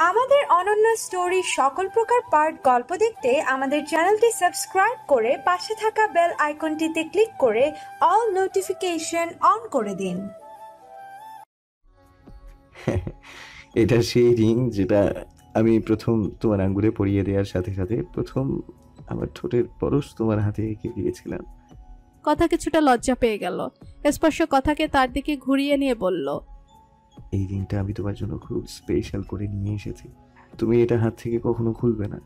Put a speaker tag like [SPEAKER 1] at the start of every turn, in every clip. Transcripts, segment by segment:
[SPEAKER 1] আমাদের অনন্য স্টোরি সকল প্রকার পার্ট গল্প দেখতে আমাদের চ্যানেলটি সাবস্ক্রাইব করে পাশে থাকা বেল আইকনটিতে ক্লিক করে অল নোটিফিকেশন অন করে দিন।
[SPEAKER 2] এটা সেই রিং যেটা আমি প্রথম তোমার আঙ্গুলে পরিয়ে দেওয়ার সাথে সাথে প্রথম আমার ঠোঁটের পরশ তোমার হাতে এঁকে দিয়েছিলাম।
[SPEAKER 3] কথা কিছুটা লজ্জা পেয়ে গেল। স্পর্শ কথাকে তার দিকে ঘুরিয়ে নিয়ে বলল,
[SPEAKER 2] এই রিংটা আমি তোমার জন্য খুব স্পেশাল করে নিয়ে এসেছি, তুমি এটা হাত থেকে কখনো খুলবে না।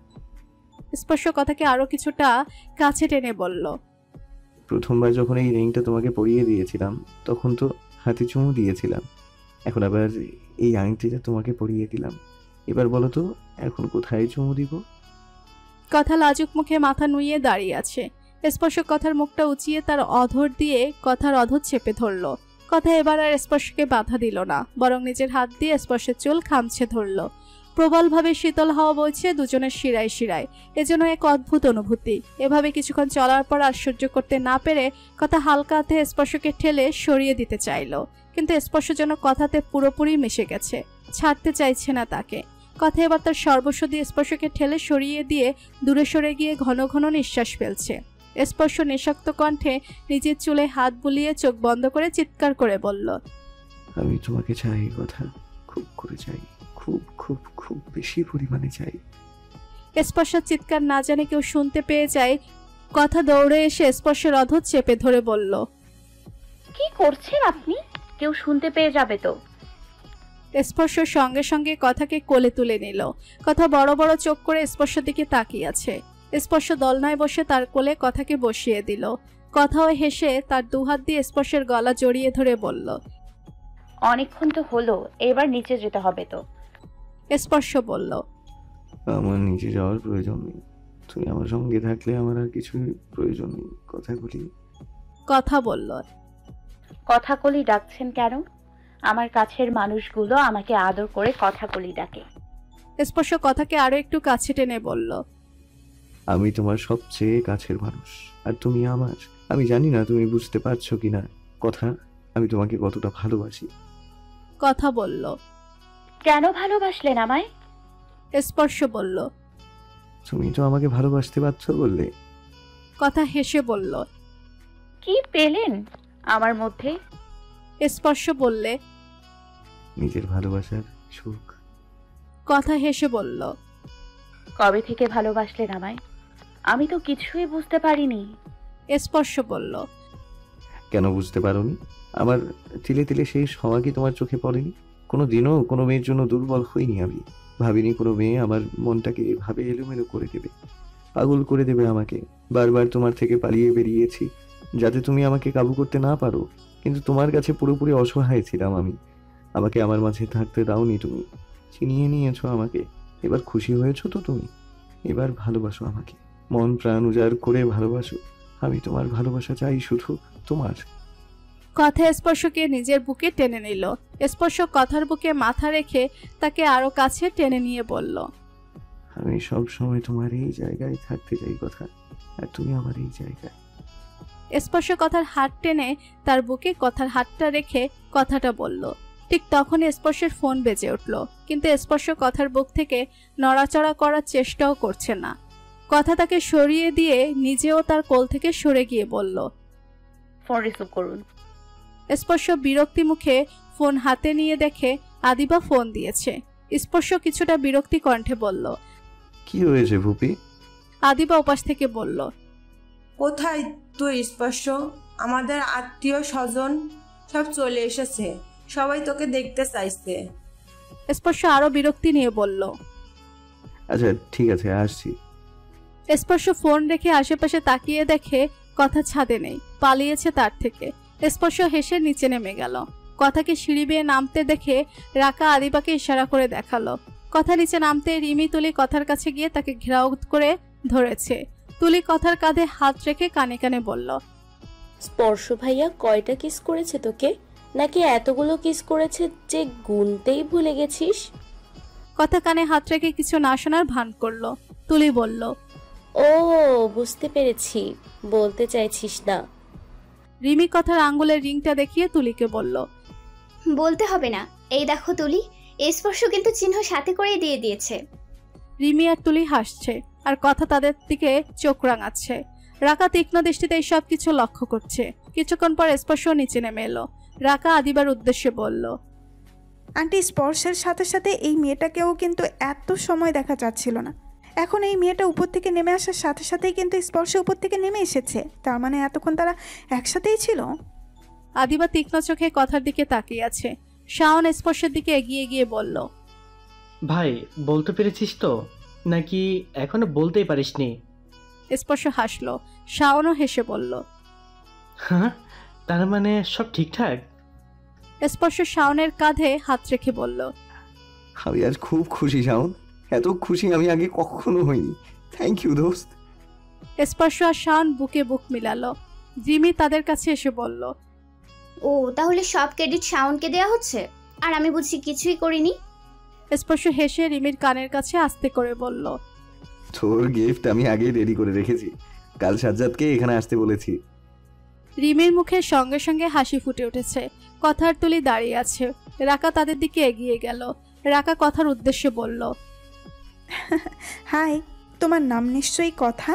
[SPEAKER 3] স্পর্শ কথাকে আরো কিছুটা কাছে টেনে বলল,
[SPEAKER 2] প্রথমবার যখন এই রিংটা তোমাকে পরিয়ে দিয়েছিলাম তখন তো হাতে চুমু দিয়েছিলাম, এখন আবার এই আংটিটা তোমাকে পরিয়ে দিলাম, এবার বলো তো এখন কোথায় চুমু দিব?
[SPEAKER 3] কথা লাজুক মুখে মাথা নুইয়ে দাঁড়িয়ে আছে। স্পর্শ কথার মুখটা উঁচিয়ে তার অধর দিয়ে কথার অধর চেপে ধরল। কথা এবার আর স্পর্শকে বাধা দিল না, বরং নিজের হাত দিয়ে স্পর্শের চুল খামছে ধরল। প্রবলভাবে শীতল হাওয়া বইছে দুজনের শিরায় শিরায়, এজন্য এক অদ্ভুত অনুভূতি। এভাবে কিছুক্ষণ চলার পর আর সহ্য করতে না পেরে কথা হালকা হাতে স্পর্শকে ঠেলে সরিয়ে দিতে চাইল, কিন্তু স্পর্শ যেন কথাতে পুরোপুরি মিশে গেছে, ছাড়তে চাইছে না তাকে। কথা এবার তার সর্বস্ব দিয়ে স্পর্শকে ঠেলে সরিয়ে দিয়ে দূরে সরে গিয়ে ঘন ঘন নিঃশ্বাস ফেলছে। স্পর্শ নিঃশক্ত কণ্ঠে নিজের চুলে হাত বুলিয়ে চোখ বন্ধ করে চিৎকার করে বলল,
[SPEAKER 2] আমি তোমাকে চাই কথা, খুব করে চাই, খুব খুব খুব বেশি পরিমাণে চাই।
[SPEAKER 3] স্পর্শ চিৎকার না জানে কেউ শুনতে পেয়ে যায়। কথা দৌড়ে এসে স্পর্শের অধর চেপে ধরে বলল,
[SPEAKER 4] কি করছেন আপনি? কেউ শুনতে পেয়ে যাবে তো।
[SPEAKER 3] স্পর্শ সঙ্গে সঙ্গে কথাকে কোলে তুলে নিল। কথা বড় বড় চোখ করে স্পর্শের দিকে তাকিয়ে আছে। স্পর্শ দলনায় বসে তার কোলে কথাকে বসিয়ে দিল। কথাও হেসে তার দুহাত দিয়ে স্পর্শের গলা জড়িয়ে ধরে বলল,
[SPEAKER 4] অনেকক্ষণ তো হলো, এবার নিচে যেতে হবে তো।
[SPEAKER 3] স্পর্শ বলল,
[SPEAKER 2] আমার নিচে যাওয়ার প্রয়োজন নেই, তুমি আমার সঙ্গে থাকলে আমার আর কিছুই প্রয়োজন নেই।
[SPEAKER 3] কথা বলল,
[SPEAKER 4] কথাকলি ডাকছেন কেন? আমার কাছের মানুষগুলো আমাকে আদর করে কথাকলি ডাকে।
[SPEAKER 3] স্পর্শ কথাকে আরো একটু কাছে টেনে বলল,
[SPEAKER 2] আমি তোমার সবচেয়ে কাছের মানুষ আর তুমি আমার। আমি জানি না তুমি বুঝতে পারছো কিনা কথা, আমি তোমাকে কতটা ভালোবাসি।
[SPEAKER 3] কথা বলল,
[SPEAKER 4] কেন ভালোবাসলেন আমায়?
[SPEAKER 3] স্পর্শ বলল,
[SPEAKER 2] তুমি তো আমাকে ভালোবাসতে পারছো বললে।
[SPEAKER 3] কথা হেসে বলল,
[SPEAKER 4] কি পেলেন আমার মধ্যে?
[SPEAKER 3] স্পর্শ বললে,
[SPEAKER 2] নিজের ভালোবাসার সুখ।
[SPEAKER 3] কথা হেসে বলল,
[SPEAKER 4] কবে থেকে ভালোবাসলেন আমায়? আমি তো কিছুই বুঝতে পারিনি।
[SPEAKER 3] স্পর্শ বলল,
[SPEAKER 2] কেন বুঝতে পারোনি? আমার তিলে তিলে সেই সময় কি তোমার চোখে পড়েনি? কোনো দিনও কোনো মেয়ের জন্য দুর্বল হইনি আমি। ভাবিনি কোনো মেয়ে আমার মনটাকে এভাবে এলোমেলো করে দেবে, পাগল করে দেবে আমাকে। বারবার তোমার থেকে পালিয়ে বেরিয়েছি যাতে তুমি আমাকে কাবু করতে না পারো, কিন্তু তোমার কাছে পুরোপুরি অসহায় ছিলাম আমি। আমাকে আমার মাঝে থাকতে দাওনি তুমি, চিনিয়ে নিয়েছো আমাকে। এবার খুশি হয়েছো তো তুমি? এবার ভালোবাসো আমাকে, মন প্রাণ উজাড় করে ভালোবাসো। আমি তোমার ভালোবাসা চাই, শুধু তোমার।
[SPEAKER 3] কথা স্পর্শকে নিজের বুকে টেনে নিল। স্পর্শ কথার বুকে মাথা রেখে তাকে আরো কাছে টেনে নিয়ে বলল,
[SPEAKER 2] আমি সব সময় তোমার এই জায়গায় থাকতে চাই কথা, আর তুমি আমার এই জায়গায়।
[SPEAKER 3] স্পর্শ কথার হাত টেনে তার বুকে কথার হাতটা রেখে কথাটা বলল। ঠিক তখনই স্পর্শের ফোন বেজে উঠল, কিন্তু স্পর্শ কথার বুক থেকে নড়াচড়া করার চেষ্টাও করছে না। কথা তাকে সরিয়ে দিয়ে নিজেও তার কোল থেকে সরে গিয়ে বলল,
[SPEAKER 4] ফোন রিসিভ করুন।
[SPEAKER 3] স্পর্শ বিরক্তি মুখে ফোন হাতে নিয়ে দেখে আদিবা ফোন দিয়েছে। স্পর্শ কিছুটা বিরক্তি কণ্ঠে বলল,
[SPEAKER 2] কি হয়েছে ভূপি?
[SPEAKER 3] আদিবা উপাস থেকে বলল,
[SPEAKER 5] কোথায় তুই স্পর্শ? আমাদের আত্মীয় স্বজন সব চলে এসেছে, সবাই তোকে দেখতে চাইছে।
[SPEAKER 3] স্পর্শ আরো বিরক্তি নিয়ে বলল,
[SPEAKER 2] আচ্ছা ঠিক আছে আসছি।
[SPEAKER 3] স্পর্শ ফোন রেখে আশেপাশে তাকিয়ে দেখে কথা ছাদে নেই, পালিয়েছে তার থেকে। স্পর্শ হেসে নিচে নেমে গেল। কথাকে সিঁড়ি বেয়ে নামতে দেখে রাকা আদিবাকে ইশারা করে দেখালো। কথা নিচে নামতে রিমি তুলি কথার কাছে গিয়ে তাকে ঘেরাও করে ধরেছে। তুলি কথার কাঁধে হাত রেখে কানে কানে বলল,
[SPEAKER 6] স্পর্শ ভাইয়া কয়টা কিস করেছে তোকে? নাকি এতগুলো কিস করেছে যে গুনতেই ভুলে গেছিস?
[SPEAKER 3] কথা কানে হাত রেখে কিছু না শোনার ভান করলো। তুলি বলল,
[SPEAKER 6] ও বুঝতে পেরেছি, বলতে চাইছিস না।
[SPEAKER 3] রিমি কথার আঙ্গুলের রিংটা দেখিয়ে তুলিকে বলল,
[SPEAKER 7] বলতে হবে না, এই দেখো তুলি, এই স্পর্শ কিন্তু চিহ্ন সাথে করে দিয়ে দিয়েছে।
[SPEAKER 3] রিমি আর তুলি হাসছে আর কথা তাদের দিকে চোখ রাঙাচ্ছে। রাকা তীক্ষ্ণ দৃষ্টিতে এই সব কিছু লক্ষ্য করছে। কিছুক্ষণ পর স্পর্শ নিচে নেমে এলো। রাকা আদিবার উদ্দেশ্যে বলল,
[SPEAKER 8] আন্টি, স্পর্শের সাথে সাথে এই মেয়েটাকেও কিন্তু এত সময় দেখা যাচ্ছিল না। এখন এই মেয়েটা উপর থেকে নেমে আসার সাথে সাথেই কিন্তু স্পর্শ উপর থেকে নেমে এসেছে। তার মানে এতক্ষণ তারা একসাথেই ছিল।
[SPEAKER 3] আদিবা তীক্ষ্ণ চোখে কথার দিকে তাকিয়ে আছে। শাওন স্পর্শের দিকে এগিয়ে গিয়ে বলল,
[SPEAKER 9] ভাই, বলতে পেরেছিস তো, নাকি এখনো বলতেই পারিসনি?
[SPEAKER 3] স্পর্শ হাসলো। শাওনও হেসে বলল,
[SPEAKER 9] হ্যাঁ, তার মানে সব ঠিকঠাক?
[SPEAKER 3] স্পর্শ শাওনের কাঁধে হাত রেখে বলল,
[SPEAKER 2] আমি আজ খুব খুশি শাওন, এত খুশি আমি আগে কখনো হইনি। থ্যাংক ইউ দোস্ত।
[SPEAKER 3] স্পর্শ আর শাওন বুকে বুক মিলালো। জিমি তাদের কাছে এসে বলল,
[SPEAKER 7] ও, তাহলে সব ক্রেডিট শাওনকে দেয়া হচ্ছে, আর আমি বুঝি কিছুই করিনি।
[SPEAKER 3] স্পর্শ হেসে রিমির কানের কাছে আস্তে করে বলল,
[SPEAKER 2] তোর গিফট আমি আগেই রেডি করে রেখেছি, কাল সাজ্জাদকে এখানে আসতে বলেছি।
[SPEAKER 3] রিমির মুখে সঙ্গে সঙ্গে হাসি ফুটে উঠেছে। কথার তুলি দাঁড়িয়ে আছে। রাকা তাদের দিকে এগিয়ে গেল। রাকা কথার উদ্দেশ্যে বলল,
[SPEAKER 8] হাই, তোমার নাম নিশ্চয়ই কথা?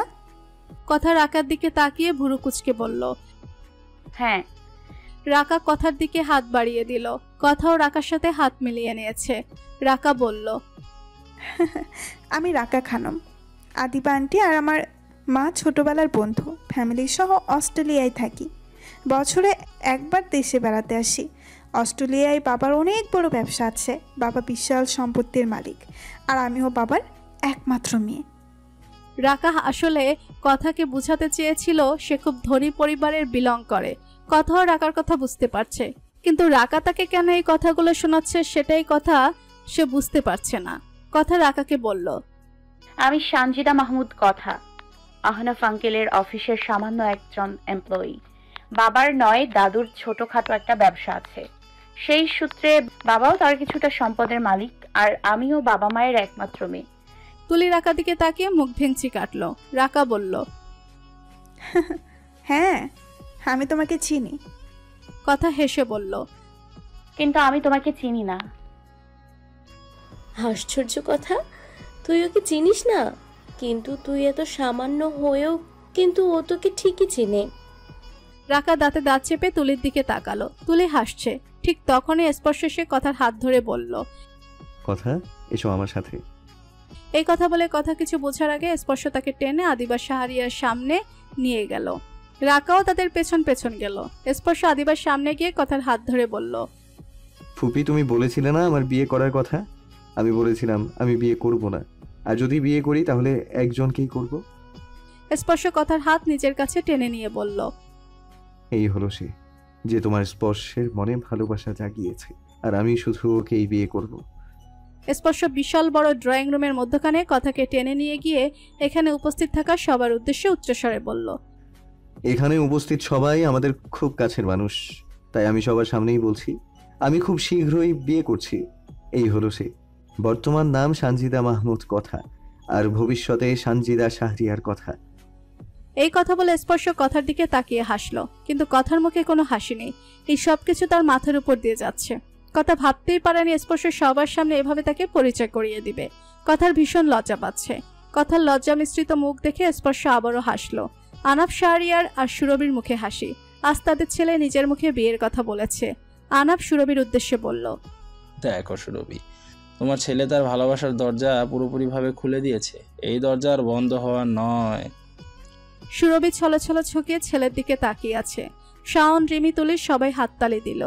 [SPEAKER 3] কথা রাকার দিকে তাকিয়ে ভুরু কুচকে বলল,
[SPEAKER 4] হ্যাঁ।
[SPEAKER 3] রাকা কথার দিকে হাত বাড়িয়ে দিল। কথাও রাকার সাথে হাত মিলিয়ে নিয়েছে। রাকা বলল,
[SPEAKER 8] আমি রাকা খানম। আদিবা আন্টি আর আমার মা ছোটবেলার বন্ধু। ফ্যামিলি সহ অস্ট্রেলিয়ায় থাকি। বছরে একবার দেশে বেড়াতে আসি। অস্ট্রেলিয়ায় বাবার অনেক বড় ব্যবসা আছে। বাবা বিশাল সম্পত্তির মালিক, আর আমিও বাবার একমাত্র মেয়ে।
[SPEAKER 3] রাকা আসলে কথাকে বুঝাতে চেয়েছিল সে খুব ধনী পরিবারের বিলং করে। কথাও রাকার কথা বুঝতে পারছে, কিন্তু রাকা তাকে কেন এই কথাগুলো শোনাচ্ছে সেটাই কথা সে বুঝতে পারছে না। কথা রাকাকে বলল,
[SPEAKER 4] আমি সানজিদা মাহমুদ কথা, আহনাফ আঙ্কেলের অফিসের সামান্য একজন এমপ্লয়ি। বাবার নয়, দাদুর ছোটখাটো একটা ব্যবসা আছে। সেই সূত্রে বাবাও তার কিছুটা সম্পদের মালিক, আর আমিও বাবা মায়ের একমাত্র মেয়ে।
[SPEAKER 3] তুলি রাকার দিকে তাকিয়ে মুখ ভেঙচি কাটলো। রাকা বলল,
[SPEAKER 8] হ্যাঁ, আমি তোমাকে চিনি।
[SPEAKER 3] কথা হেসে বলল,
[SPEAKER 4] কিন্তু আমি তোমাকে চিনি না।
[SPEAKER 6] আশ্চর্য কথা, তুই ওকে চিনিস না, কিন্তু তুই এত সামান্য হয়েও কিন্তু ও তোকে ঠিকই চিনে।
[SPEAKER 3] রাকা দাঁতে দাঁত চেপে তুলির দিকে তাকালো। তুলি হাসছে। ঠিক তখনই স্পর্শ সে কথার হাত ধরে বলল,
[SPEAKER 2] কথা, এসো আমার সাথে।
[SPEAKER 3] এই কথা বলে কথা কিছু বোঝার আগে স্পর্শ তাকে টেনে আদিবা শাহরিয়ার সামনে নিয়ে গেল। রাকাও তাদের পেছন পেছন গেল। স্পর্শ আদিবার সামনে গিয়ে কথার হাত ধরে বলল,
[SPEAKER 2] ফুপি, তুমি বলেছিলে না আমার বিয়ে করার কথা? আমি বলেছিলাম আমি বিয়ে করব না, আর যদি বিয়ে করি তাহলে একজনকেই করব।
[SPEAKER 3] স্পর্শ কথার হাত নিজের কাছে টেনে নিয়ে বলল,
[SPEAKER 2] এই হলো সে, যে তোমার স্পর্শের মনে ভালোবাসা জাগিয়েছে, আর আমি শুধু ওকেই বিয়ে করব।
[SPEAKER 3] স্পর্শ বিশাল বড় ড্রয়িং রুমের মধ্যখানে কথাকে টেনে নিয়ে গিয়ে এখানে উপস্থিত থাকা সবার উদ্দেশ্যে উচ্চস্বরে বলল,
[SPEAKER 2] এখানে উপস্থিত সবাই আমাদের খুব কাছের মানুষ, তাই আমি সবার সামনেই বলছি, আমি খুব শীঘ্রই বিয়ে করছি। এই হলো সে, বর্তমান নাম সানজিদা মাহমুদ কথা, আর ভবিষ্যতে সানজিদা শাহরিয়ার কথা।
[SPEAKER 3] এই কথা বলে স্পর্শ কথার দিকে তাকিয়ে হাসলো, কিন্তু কথার মুখে কোনো হাসি নেই। এই সব কিছু তার মাথার উপর দিয়ে যাচ্ছে। কথা ভাবতেই পারেনি স্পর্শ সবার সামনে এভাবে তাকে পরিচয় করিয়ে দিবে। কথার ভীষণ লজ্জা পাচ্ছে। কথার লজ্জা মিশ্রিত মুখ দেখে স্পর্শ আবারও হাসলো। আনাফ শাহরিয়ার আর সুরভির মুখে হাসি। আজ তাদের ছেলে নিজের মুখে বিয়ের কথা বলেছে। আনাফ সুরভির উদ্দেশ্যে বলল,
[SPEAKER 10] দেখো সুরভি, তোমার ছেলে তার ভালোবাসার দরজা পুরোপুরিভাবে খুলে দিয়েছে। এই দরজা আর বন্ধ হওয়ার নয়।
[SPEAKER 3] সুরভি ছলছল ঝুঁকিয়ে ছেলের দিকে তাকিয়ে আছে। শাওন, রিমি, তুলি সবাই হাততালি দিল।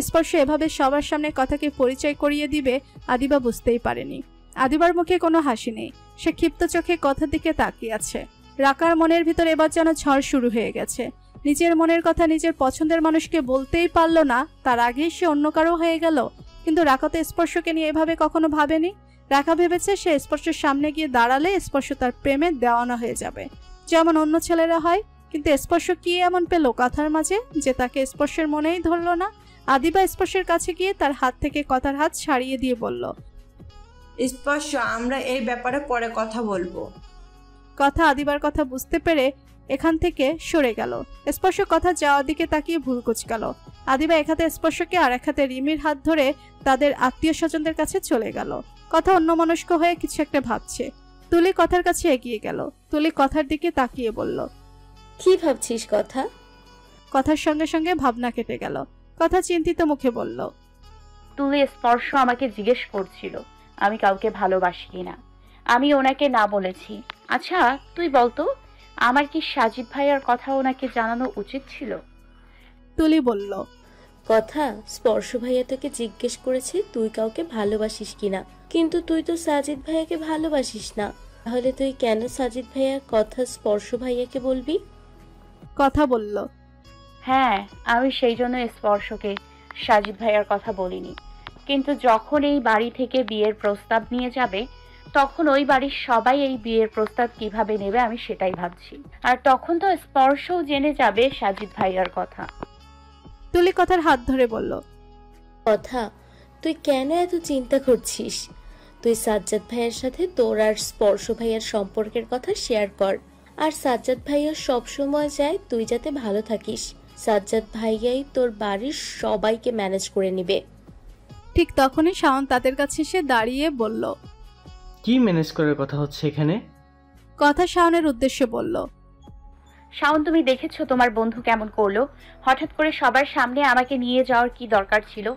[SPEAKER 3] স্পর্শ এভাবে সবার সামনে কথাকে পরিচয় করিয়ে দিবে আদিবা বুঝতেই পারেনি। আদিবার মুখে কোনো হাসি নেই। সে ক্ষিপ্ত চোখে কথার দিকে তাকিয়ে আছে। রাকার মনের ভিতর এবার যেন ঝড় শুরু হয়ে গেছে। নিজের মনের কথা নিজের পছন্দের মানুষকে বলতেই পারল না, তার আগেই সে অন্য কারো হয়ে গেল। কিন্তু রাকা তো স্পর্শকে নিয়ে এভাবে কখনো ভাবেনি। রাকা ভেবেছে সে স্পর্শের সামনে গিয়ে দাঁড়ালে স্পর্শ তার প্রেমে দেওয়ানা হয়ে যাবে, যেমন অন্য ছেলেরা হয়। কিন্তু স্পর্শ কি এমন পেল কথার মাঝে যে তাকে স্পর্শের মনেই ধরল না? আদিবা স্পর্শের কাছে গিয়ে তার হাত থেকে কথার হাত ছাড়িয়ে দিয়ে বলল,
[SPEAKER 5] স্পর্শ, আমরা এই ব্যাপারে পরে কথা বলবো।
[SPEAKER 3] কথা আদিবার কথা বুঝতে পেরে এখান থেকে সরে গেল। স্পর্শ কথা যাওয়ার দিকে তাকিয়ে ভুরু কুচকাল। আদিবা এক হাতে স্পর্শকে আর এক হাতে রিমির হাত ধরে তাদের আত্মীয় স্বজনদের কাছে চলে গেল। কথা অন্যমনস্ক হয়ে কিছু একটা ভাবছে। তুলি কথার কাছে এগিয়ে গেল। তুলি কথার দিকে তাকিয়ে বলল,
[SPEAKER 6] কি ভাবছিস কথা?
[SPEAKER 3] কথার সঙ্গে সঙ্গে ভাবনা কেটে গেল। কথা চিন্তিত মুখে বলল,
[SPEAKER 4] তুলি স্পর্শ আমাকে জিজ্ঞেস করছিল আমি কাউকে ভালোবাসি কিনা। আমি ওনাকে না বলেছি। আচ্ছা তুই বলতো, আমার কি সাজিদ ভাইয়ার কথা ওনাকে জানানো উচিত ছিল?
[SPEAKER 3] তুলি বলল,
[SPEAKER 6] কথা, স্পর্শ ভাইয়া তোকে জিজ্ঞেস করেছে তুই কাউকে ভালোবাসিস কিনা, কিন্তু তুই তো সাজিদ ভাইয়াকে ভালোবাসিস না। তাহলে তুই কেন সাজিদ ভাইয়ার কথা স্পর্শ ভাইয়াকে বলবি?
[SPEAKER 3] কথা বলল,
[SPEAKER 4] হ্যাঁ, আমি সেই জন্য স্পর্শকে সাজিদ ভাইয়ার কথা বলিনি। কিন্তু যখন এই বাড়ি থেকে বিয়ের প্রস্তাব নিয়ে যাবে, তখন ওই বাড়ির সবাই এই বিয়ের প্রস্তাব কিভাবে নেবে আমি সেটাই ভাবছি। আর তখন তো স্পর্শও জেনে যাবে সাজিদ ভাইয়ার কথা।
[SPEAKER 3] তুলি কথার হাত ধরে বলল,
[SPEAKER 6] কথা, তুই কেন এত চিন্তা করছিস? তুই সাজ্জাদ ভাইয়ের সাথে তোর আর স্পর্শ ভাইয়ার সম্পর্কের কথা শেয়ার কর। আর সাজ্জাদ ভাইয়া সবসময় চায় তুই যাতে ভালো থাকিস। সাজ্জাদ ভাইয়াই তোর বাড়ির সবাইকে ম্যানেজ করে নিবে।
[SPEAKER 3] ঠিক তখনই শাওন তাদের কাছে এসে দাঁড়িয়ে বলল,
[SPEAKER 9] কি ম্যানেজ করার কথা হচ্ছে এখানে?
[SPEAKER 3] কথা শাওনের উদ্দেশ্যে বলল,
[SPEAKER 4] শাওন, তুমি দেখেছো তোমার বন্ধু কেমন করলো? হঠাৎ করে সবার সামনে আমাকে নিয়ে যাওয়ার কি দরকার ছিল?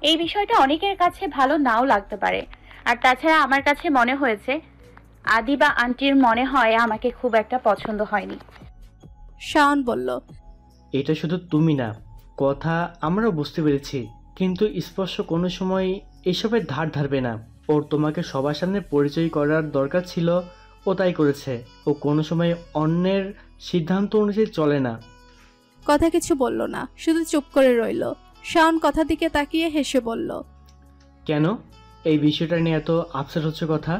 [SPEAKER 4] এই বিষয়টা অনেকের কাছে ভালো নাও লাগতে পারে। আর তাছাড়া আমার কাছে মনে হয়েছে আদিবা আন্টির মনে হয় আমাকে খুব একটা পছন্দ হয়নি।
[SPEAKER 3] শাওন বলল,
[SPEAKER 9] এটা শুধু তুমি না, কথা আমরাও বুঝতে পেরেছি, কিন্তু স্পর্শ কোনো সময় এসবের ধার ধারবে না। ওর তোমাকে সবার সামনে পরিচয় করার দরকার ছিল, ও তাই করেছে। ও কোনো সময় অন্যের সিদ্ধান্ত অনুযায়ী চলে না।
[SPEAKER 3] কথা কিছু বলল না, শুধু চুপ করে রইল। শাওন কথার দিকে তাকিয়ে হেসে বলল,
[SPEAKER 9] কেন এই বিষয়টা নিয়ে এত আপসেট হচ্ছে কথা?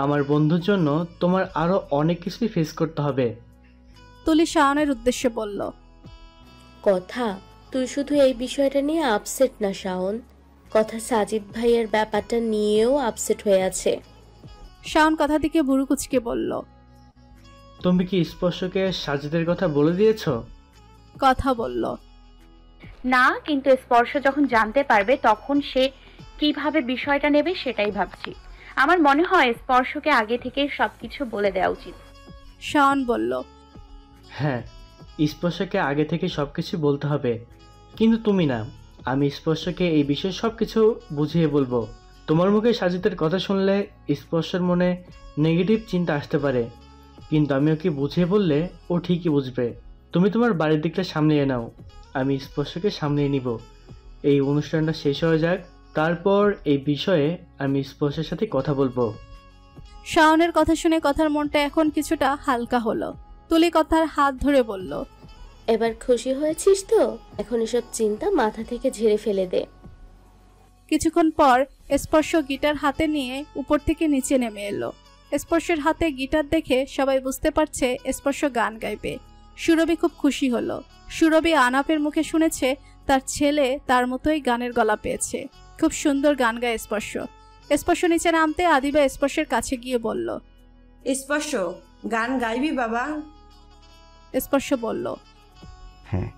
[SPEAKER 9] আমার বন্ধুর জন্য তোমার আরো অনেক কিছুই ফেস করতে হবে।
[SPEAKER 3] তুলি শাওনের উদ্দেশ্যে বলল,
[SPEAKER 6] কথা, তুই শুধু এই বিষয়টা নিয়ে আপসেট না শাওন, কথা সাজিদ ভাইয়ের ব্যাপারটা নিয়েও আপসেট হয়ে আছে।
[SPEAKER 3] শাওন কথার দিকে ভুরু কুচকে বলল,
[SPEAKER 9] তুমি কি স্পর্শকে সাজিদের কথা বলে দিয়েছো?
[SPEAKER 3] কথা বলল,
[SPEAKER 4] না, কিন্তু স্পর্শ যখন জানতে পারবে তখন সে কিভাবে বিষয়টা নেবে সেটাই ভাবছি। আমার মনে হয় স্পর্শকে আগে থেকে সবকিছু বলে দেওয়া উচিত।
[SPEAKER 3] শাওন বলল,
[SPEAKER 9] হ্যাঁ, স্পর্শকে আগে থেকে সবকিছু বলতে হবে, কিন্তু তুমি না। আমি স্পর্শকে এই বিষয়ে সবকিছু বুঝিয়ে বলবো। তোমার মুখে সাজিদের কথা শুনলে স্পর্শের মনে নেগেটিভ চিন্তা আসতে পারে, কিন্তু আমি ওকে বুঝিয়ে বললে ও ঠিকই বুঝবে। তুমি তোমার বাড়ির দিকটা সামলিয়ে নাও, আমি স্পর্শকে সামলিয়ে নিব। এই অনুষ্ঠানটা শেষ হয়ে যাক, তারপর এই বিষয়ে আমি স্পর্শের সাথে কথা বলবো।
[SPEAKER 3] শাওনের কথা শুনে কথার মনটা এখন কিছুটা হালকা হলো। তুলি কথার হাত ধরে বলল,
[SPEAKER 6] এবার খুশি হয়েছিস তো? এখন এসব চিন্তা মাথা থেকে ঝেড়ে ফেলে দে।
[SPEAKER 3] কিছুক্ষণ পর স্পর্শ গিটার হাতে নিয়ে উপর থেকে নিচে নেমে এলো। স্পর্শের হাতে গিটার দেখে সবাই বুঝতে পারছে স্পর্শ গান গাইবে। সুরভি খুব খুশি হলো। সুরভি আনাপের মুখে শুনেছে তার ছেলে তার মতোই গানের গলা পেয়েছে। খুব সুন্দর গান গায় স্পর্শ। স্পর্শ নিচে নামতে আদিবা স্পর্শের কাছে গিয়ে বলল,
[SPEAKER 5] স্পর্শ, গান গাইবি বাবা?
[SPEAKER 3] স্পর্শ বলল,
[SPEAKER 2] হ্যাঁ।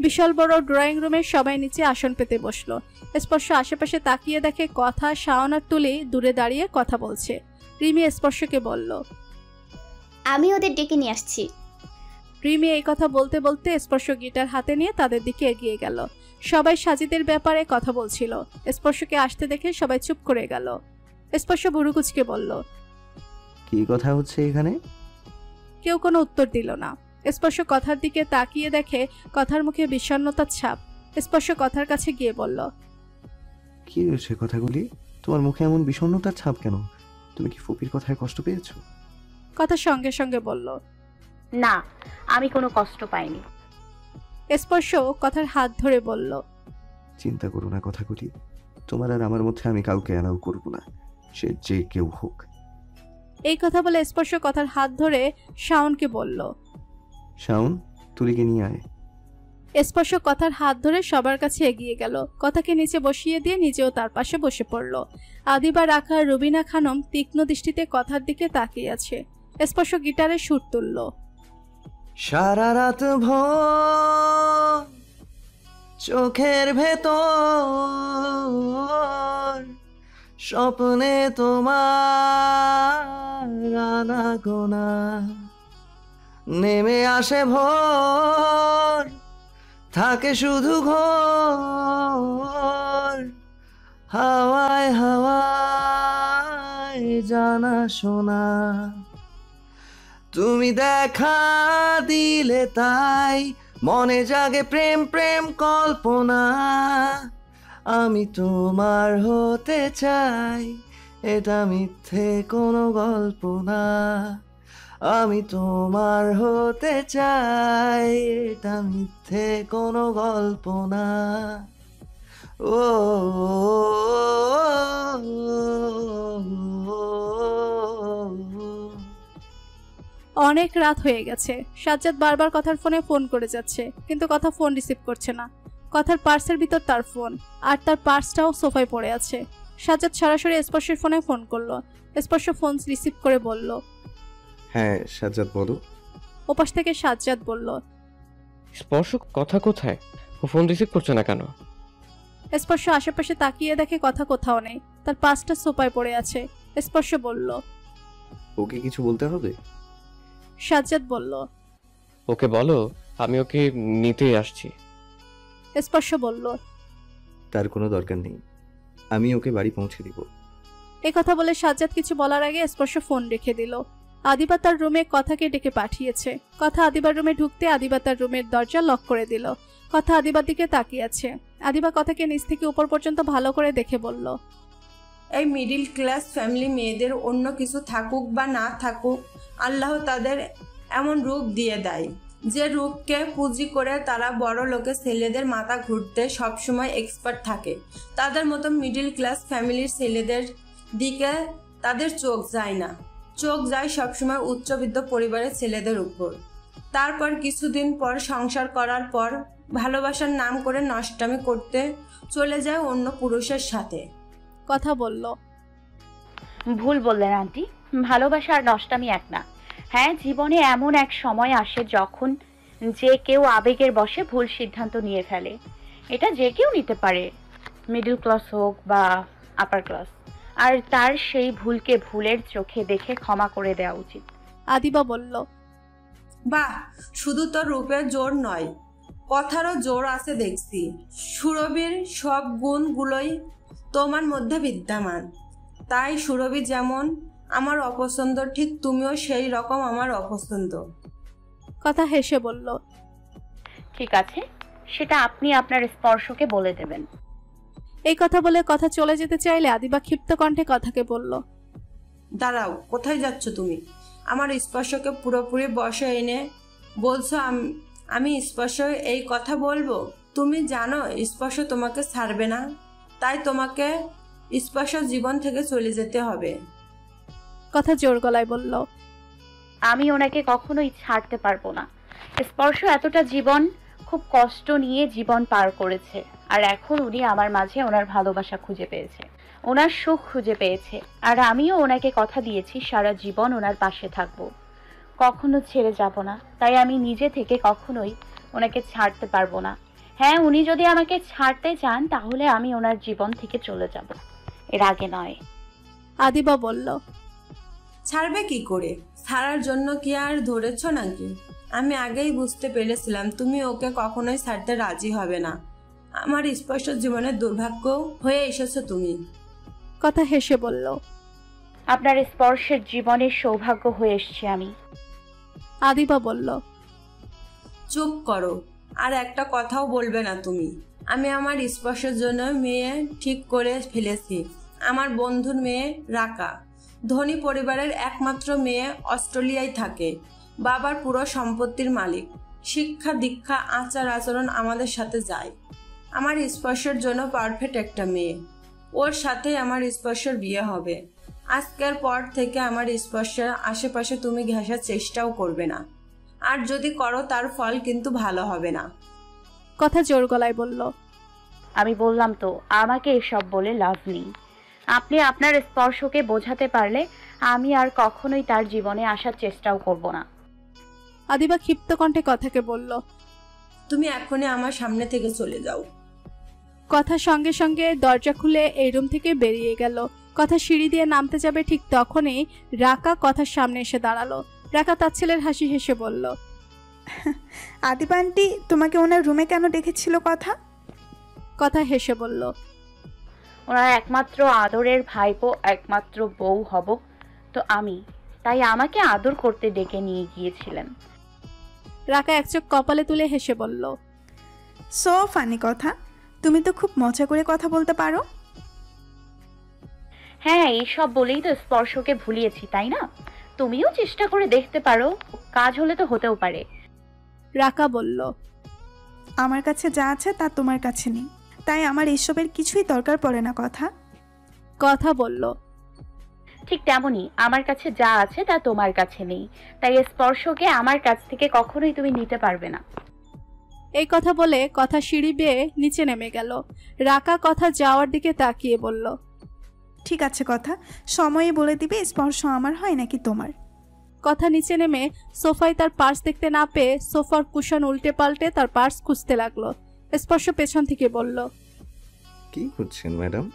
[SPEAKER 3] বিশাল বড় ড্রয়িং রুমের সবাই নিচে আসন পেতে বসলো। স্পর্শ আশেপাশে তাকিয়ে দেখে কথা, শাওন আর তুলি দূরে দাঁড়িয়ে কথা বলছে। রিমি স্পর্শকে বলল,
[SPEAKER 7] আমি ওদের ডেকে নিয়ে আসছি।
[SPEAKER 3] রিমি এই কথা বলতে বলতে স্পর্শ গিটার হাতে নিয়ে তাদের দিকে এগিয়ে গেল। সবাই সাজিদের ব্যাপারে কথা বলছিল। স্পর্শকে আসতে দেখে সবাই চুপ করে গেল। স্পর্শ ভুরু কুচকে বলল,
[SPEAKER 2] কি কথা হচ্ছে এখানে?
[SPEAKER 3] কেউ কোনো উত্তর দিল না। স্পর্শ কথার দিকে তাকিয়ে দেখে কথার মুখে বিষণ্ণতার ছাপ। স্পর্শ কথার কাছে গিয়ে বলল,
[SPEAKER 2] কি হয়েছে কথাগুলি? তোমার মুখে এমন বিষণ্ণতার ছাপ কেন? তুমি কি ফুপির কথায় কষ্ট পেয়েছো?
[SPEAKER 3] কথা সঙ্গে সঙ্গে বলল,
[SPEAKER 4] না, আমি কোনো কষ্ট পাইনি।
[SPEAKER 3] স্পর্শ কথার হাত ধরে বলল,
[SPEAKER 2] চিন্তা করো না কথাগুলি, তোমার আর আমার মধ্যে আমি কাউকে অ্যালাউ করব না, সে যে কেউ হোক।
[SPEAKER 3] এই কথা বলে স্পর্শ কথার হাত ধরে শাওনকে বলল,
[SPEAKER 2] শাওন, তুলিকে নিয়ে আয়।
[SPEAKER 3] স্পর্শ কথার হাত ধরে সবার কাছে এগিয়ে গেল। কথাকে নিচে বসিয়ে দিয়ে নিজেও তার পাশে বসে পড়ল। আদিবা রাখা রুবিনা খানম তীক্ষ্ণ দৃষ্টিতে কথার দিকে তাকিয়ে আছে। স্পর্শ গিটারে সুর তুলল,
[SPEAKER 11] সারা রাত ভোর
[SPEAKER 2] চোখের ভেতর স্বপ্নে তোমার আনাগোনা, নেমে আসে ভোর, থাকে শুধু ঘোর, হাওয়ায় হাওয়ায় জানা শোনা। তুমি দেখা দিলে তাই মনে জাগে প্রেম প্রেম কল্পনা। আমি তোমার হতে চাই, এটা মিথ্যে কোনো গল্প না। আমি তোমার হতে চাই, এটা মিথ্যে কোনো গল্প না। ও
[SPEAKER 3] অনেক রাত হয়ে গেছে। সাজ্জাদ বারবার কথার ফোনে ফোন করে যাচ্ছে, কিন্তু কথা ফোন রিসিভ করছে না। কথার পার্সের ভিতর তার ফোন, আর তার পার্সটাও সোফায় পড়ে আছে। সাজ্জাদ সরাসরি স্পর্শের ফোনে ফোন করলো। স্পর্শ ফোন রিসিভ করে বলল,
[SPEAKER 2] হ্যাঁ সাজ্জাদ বলো।
[SPEAKER 3] ওপাশ থেকে সাজ্জাদ বলল,
[SPEAKER 11] স্পর্শ কথা কোথায়? ও ফোন রিসিভ করছে না কেন?
[SPEAKER 3] স্পর্শ আশেপাশে তাকিয়ে দেখে কথা কোথাও নেই, তার পার্সটা সোফায় পড়ে আছে। স্পর্শ বলল,
[SPEAKER 2] ওকে কিছু বলতে হবে?
[SPEAKER 3] সাজ্জাদ বলল,
[SPEAKER 11] ওকে বলো আমি ওকে নিতে আসছি।
[SPEAKER 3] স্পর্শ বলল,
[SPEAKER 2] তার কোনো দরকার নেই, আমি ওকে বাড়ি পৌঁছে দিব।
[SPEAKER 3] এই কথা বলে সাজ্জাদ কিছু বলার আগে স্পর্শ ফোন রেখে দিল। আদিবা তার রুমে কথাকে ডেকে পাঠিয়েছে। কথা আদিবার রুমে ঢুকতে আদিবা তার রুমের দরজা লক করে দিল। কথা আদিবার দিকে তাকিয়ে আছে। আদিবা কথাকে নিচ থেকে উপর পর্যন্ত ভালো করে দেখে বলল,
[SPEAKER 5] এই মিডিল ক্লাস ফ্যামিলি মেয়েদের অন্য কিছু থাকুক বা না থাকুক, আল্লাহ তাদের এমন রূপ দিয়ে দেয় যে রূপকে পুঁজি করে তারা বড় লোকের ছেলেদের মাথা ঘুরতে সবসময় এক্সপার্ট থাকে। তাদের মতো মিডিল ক্লাস ফ্যামিলির ছেলেদের দিকে তাদের চোখ যায় না, চোখ যায় সবসময় উচ্চবিত্ত পরিবারের ছেলেদের উপর। তারপর কিছুদিন পর সংসার করার পর ভালোবাসার নাম করে নষ্টামি করতে চলে যায় অন্য পুরুষের সাথে।
[SPEAKER 3] কথা বলল,
[SPEAKER 4] ভুল বললেন আন্টি, ভালোবাসা আর নষ্টামি এক না। হ্যাঁ, জীবনে এমন এক সময় আসে যখন যে কেউ আবেগের বশে ভুল সিদ্ধান্ত নিয়ে ফেলে। এটা যে কেউ নিতে পারে, মিডল ক্লাস হোক বা আপার ক্লাস, আর তার সেই ভুলকে ভুলের চোখে দেখে ক্ষমা করে দেওয়া উচিত।
[SPEAKER 3] আদিবা বলল,
[SPEAKER 5] বাহ, শুধু তোর রূপের জোর নয়, কথারও জোর আছে দেখছি। সুরভির সব গুণগুলোই তোমার মধ্যে বিদ্যমান। তাই সুরভি যেমন আমার অপছন্দ, ঠিক তুমিও সেই রকম আমার অপছন্দ।
[SPEAKER 3] কথা হেসে বলল,
[SPEAKER 4] ঠিক আছে, সেটা আপনি আপনার স্পর্শকে বলে দেবেন।
[SPEAKER 3] এই কথা বলে কথা চলে যেতে চাইলে আদিবা ক্ষিপ্ত কণ্ঠে কথাকে বলল,
[SPEAKER 5] দাঁড়াও, কোথায় যাচ্ছ তুমি? আমার স্পর্শকে পুরোপুরি বসে এনে বলছো আমি স্পর্শ এই কথা বলবো? তুমি জানো স্পর্শ তোমাকে ছাড়বে না, তাই তোমাকে স্পর্শ জীবন থেকে চলে যেতে হবে।
[SPEAKER 3] কথা জোর গলায় বলল,
[SPEAKER 4] আমি ওনাকে কখনোই ছাড়তে পারবো না। স্পর্শ এতটা জীবন খুব কষ্ট নিয়ে জীবন পার করেছে, আর এখন উনি আমার মাঝে ওনার ভালোবাসা খুঁজে পেয়েছে, ওনার সুখ খুঁজে পেয়েছে, আর আমিও ওনাকে কথা দিয়েছি সারা জীবন ওনার পাশে থাকবো, কখনো ছেড়ে যাব না। তাই আমি নিজে থেকে কখনোই ওনাকে ছাড়তে পারবো না। হ্যাঁ, উনি যদি আমাকে ছাড়তে চান তাহলে আমি ওনার জীবন থেকে চলে যাব, এর আগে নয়।
[SPEAKER 3] আদিবা বলল,
[SPEAKER 5] ছাড়বে কি করে? ছাড়ার জন্য কি আর ধরেছ নাকি? আমি আগেই বুঝতে পেরেছিলাম তুমি ওকে কখনোই ছাড়তে রাজি হবে না। আমার স্পর্শ জীবনের দুর্ভাগ্য হয়ে এসেছো তুমি।
[SPEAKER 3] কথা হেসে বলল,
[SPEAKER 4] আপনার স্পর্শের জীবনের সৌভাগ্য হয়ে এসেছি আমি।
[SPEAKER 3] আদিবা বলল,
[SPEAKER 5] চুপ করো, আর একটা কথাও বলবে না তুমি। আমি আমার স্পর্শের জন্য মেয়ে ঠিক করে ফেলেছি। আমার বন্ধুর মেয়ে রাকা, ধনী পরিবারের একমাত্র মেয়ে, অস্ট্রেলিয়ায় থাকে, বাবার পুরো সম্পত্তির মালিক। শিক্ষা দীক্ষা আচার আচরণ আমাদের সাথে যায়। আমার স্পর্শের জন্য পারফেক্ট একটা মেয়ে, ওর সাথেই আমার স্পর্শের বিয়ে হবে। আজকের পর থেকে আমার স্পর্শের আশেপাশে তুমি ঘেঁষার চেষ্টাও করবে না, আর যদি করো তার ফল কিন্তু ভালো হবে না।
[SPEAKER 3] কথা জোর গলায় বলল,
[SPEAKER 4] আমি বললাম তো, আমাকে এসব বলে লাভ নেই। আপনি আপনার স্পর্শকে বোঝাতে পারলে আমি আর কখনোই তার জীবনে আসার চেষ্টাও করব না।
[SPEAKER 3] আদিবা ক্ষিপ্ত কণ্ঠে কথাকে বলল,
[SPEAKER 5] তুমি এখনই আমার সামনে থেকে চলে যাও।
[SPEAKER 3] কথা সঙ্গে সঙ্গে দরজা খুলে এই রুম থেকে বেরিয়ে গেল। কথা সিঁড়ি দিয়ে নামতে যাবে ঠিক তখনই রাকা কথার সামনে এসে দাঁড়ালো। রাকা তার ছেলের হাসি হেসে বলল,
[SPEAKER 8] আদিবা আন্টি তোমাকে ওনার রুমে কেন ডেকেছিল?
[SPEAKER 3] কথা হেসে বলল,
[SPEAKER 4] ওনার একমাত্র আদরের ভাইপো একমাত্র বউ হব তো আমি, তাই আমাকে আদর করতে ডেকে নিয়ে গিয়েছিলেন।
[SPEAKER 3] রাকা এক চোখ কপালে তুলে হেসে বলল,
[SPEAKER 8] সো ফানি কথা, তুমি তো খুব মজা করে কথা বলতে পারো।
[SPEAKER 4] হ্যাঁ, এইসব বলেই তো স্পর্শকে ভুলিয়েছি, তাই না? তুমিও চেষ্টা করে দেখতে পারো, কাজ হলে তো হতেও পারে।
[SPEAKER 3] রাকা বলল,
[SPEAKER 8] আমার কাছে যা আছে তা তোমার কাছে নেই, তাই আমার এসবের কিছুই দরকার পড়ে না।
[SPEAKER 3] কথা বলল,
[SPEAKER 4] ঠিক তেমনই আমার কাছে যা আছে তা তোমার কাছে নেই, তাই স্পর্শকে আমার কাছ থেকে কখনোই তুমি নিতে পারবে না।
[SPEAKER 3] এই কথা বলে কথা সিঁড়ি বেয়ে নিচে নেমে গেল। রাকা কথা যাওয়ার দিকে তাকিয়ে বলল,
[SPEAKER 8] ঠিক আছে কথা, সময়ে বলে দিবে স্পর্শ আমার হয় নাকি তোমার।
[SPEAKER 3] কথা নিচে নেমে সোফায় তার পার্স দেখতে না পেয়ে সোফার কুশন উল্টে পাল্টে তার পার্স খুঁজতে লাগলো। স্পর্শ পেছন থেকে বলল,
[SPEAKER 2] কি করছেন ম্যাডাম?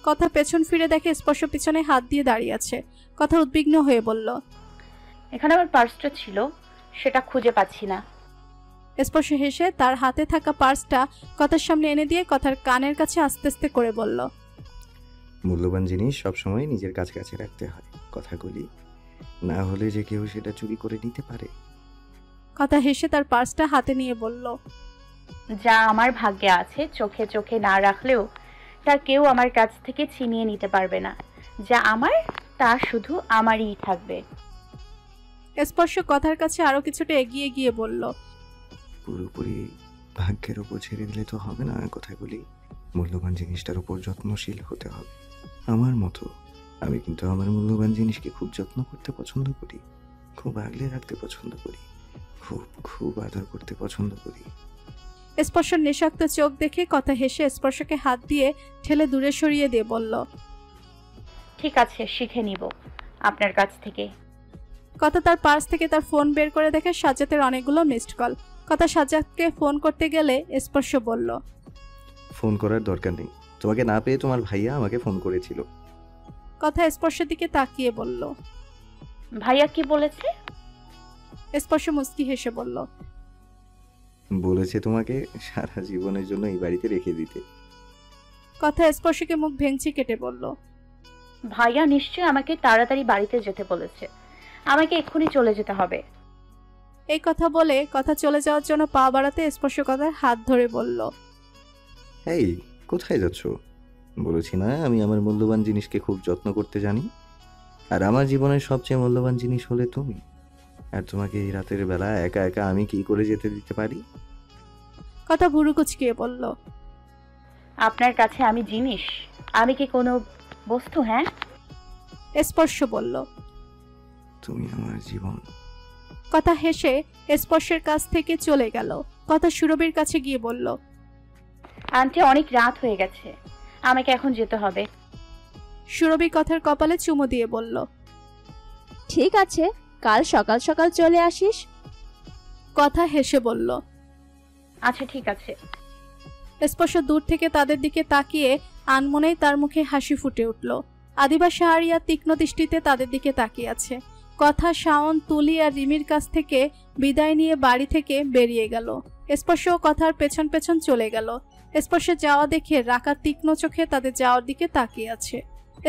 [SPEAKER 3] কথা পেছন ফিরে দেখে স্পর্শ পিছনে হাত দিয়ে দাঁড়িয়ে আছে। কথা উদ্বিগ্ন হয়ে বলল,
[SPEAKER 4] এখানে আমার পার্সটা ছিল, সেটা খুঁজে পাচ্ছি না।
[SPEAKER 3] স্পর্শ হেসে তার হাতে থাকা পার্সটা কথার সামনে এনে দিয়ে কথার কানের কাছে আস্তে আস্তে করে বলল,
[SPEAKER 2] মূল্যবান জিনিস সবসময় নিজের কাছে রাখতে হয় কথাগুলি, না হলে যে কেউ সেটা চুরি করে নিতে পারে।
[SPEAKER 3] কথা হেসে তার পার্সটা হাতে নিয়ে বলল,
[SPEAKER 4] যা আমার ভাগ্যে আছে চোখে চোখে না রাখলেও তা কেউ আমার কাছ থেকে ছিনিয়ে নিতে পারবে না। যা আমার তা শুধু আমারই থাকবে।
[SPEAKER 3] স্পর্শ কথার কাছে আরো কিছুটা এগিয়ে গিয়ে বলল,
[SPEAKER 2] পুরোপুরি ভাগ্যের উপর ছেড়ে দিলে তো হবে না কথাগুলি, মূল্যবান জিনিসটার উপর যত্নশীল হতে হবে। আমার মতো আমি কিন্তু আমার মূল্যবান জিনিসকে খুব যত্ন করতে পছন্দ করি, খুব আগলে রাখতে পছন্দ করি, খুব খুব আদর করতে পছন্দ করি।
[SPEAKER 3] স্পর্শর নিঃশক্ত চোখ দেখে কথা হেসে স্পর্শকে হাত দিয়ে ঠেলে দূরে সরিয়ে দিয়ে বলল,
[SPEAKER 4] ঠিক আছে, শিখে নিব আপনার কাছ থেকে।
[SPEAKER 3] কথা তার পার্স থেকে তার ফোন বের করে দেখে সাজ্জাদের অনেকগুলো মিসড কল। কথা সাজ্জাদকে ফোন করতে গেলে স্পর্শ বলল,
[SPEAKER 2] ফোন করার দরকার নেই, তোমাকে না পেয়ে তোমার ভাইয়া আমাকে ফোন করেছিল।
[SPEAKER 3] কথা স্পর্শের দিকে তাকিয়ে বলল,
[SPEAKER 4] ভাইয়া কি বলেছে?
[SPEAKER 3] স্পর্শ মুস্কি হেসে বলল,
[SPEAKER 2] বলেছে তোমাকে সারা জীবনের জন্য এই বাড়িতে রেখে দিতে।
[SPEAKER 3] কথা স্পর্শকে মুখ ভেঙচি কেটে বলল,
[SPEAKER 4] ভাইয়া নিশ্চয়ই আমাকে তাড়াতাড়ি বাড়িতে যেতে বলেছে, আমাকে এক্ষুনি চলে যেতে হবে।
[SPEAKER 3] এই কথা বলে কথা চলে যাওয়ার জন্য পা বাড়াতে স্পর্শ কথার হাত ধরে বলল,
[SPEAKER 2] এই কোথায় যাচ্ছ? বলেছি না আমি আমার মূল্যবান জিনিসকে খুব যত্ন করতে জানি, আর আমার জীবনের সবচেয়ে মূল্যবান জিনিস হলে তুমি, আর তোমাকে এই রাতের বেলা একা একা আমি কি করে যেতে দিতে পারি?
[SPEAKER 3] কথা ভুরু কুচকিয়ে বলল,
[SPEAKER 4] আপনার কাছে আমি জিনিস, আমি কি কোনো বস্তু? হ্যাঁ।
[SPEAKER 3] স্পর্শ বলল,
[SPEAKER 2] তুমি আমার জীবন।
[SPEAKER 3] কথা হেসে স্পর্শের কাছ থেকে চলে গেল। কথা সুরভির কাছে গিয়ে বলল,
[SPEAKER 4] আন্টি অনেক রাত হয়ে গেছে, আমাকে এখন যেতে হবে।
[SPEAKER 3] সুরভি কথার কপালে চুমু দিয়ে বলল,
[SPEAKER 12] ঠিক আছে, কাল সকাল সকাল চলে আসিস।
[SPEAKER 3] কথা হেসে বলল,
[SPEAKER 4] আচ্ছা ঠিক আছে।
[SPEAKER 3] স্পর্শ দূর থেকে তাদের দিকে তাকিয়ে আনমনেই তার মুখে হাসি ফুটে উঠল। আদিবা শাহরিয়া তীক্ষ্ণ দৃষ্টিতে তাদের দিকে তাকিয়ে আছে। কথা শাওন, তুলি আর রিমির কাছ থেকে বিদায় নিয়ে বাড়ি থেকে বেরিয়ে গেল। স্পর্শ কথার পেছন পেছন চলে গেল। স্পর্শে যাওয়া দেখে রাকা তীক্ষ্ণ চোখে তাদের যাওয়ার দিকে তাকিয়ে আছে।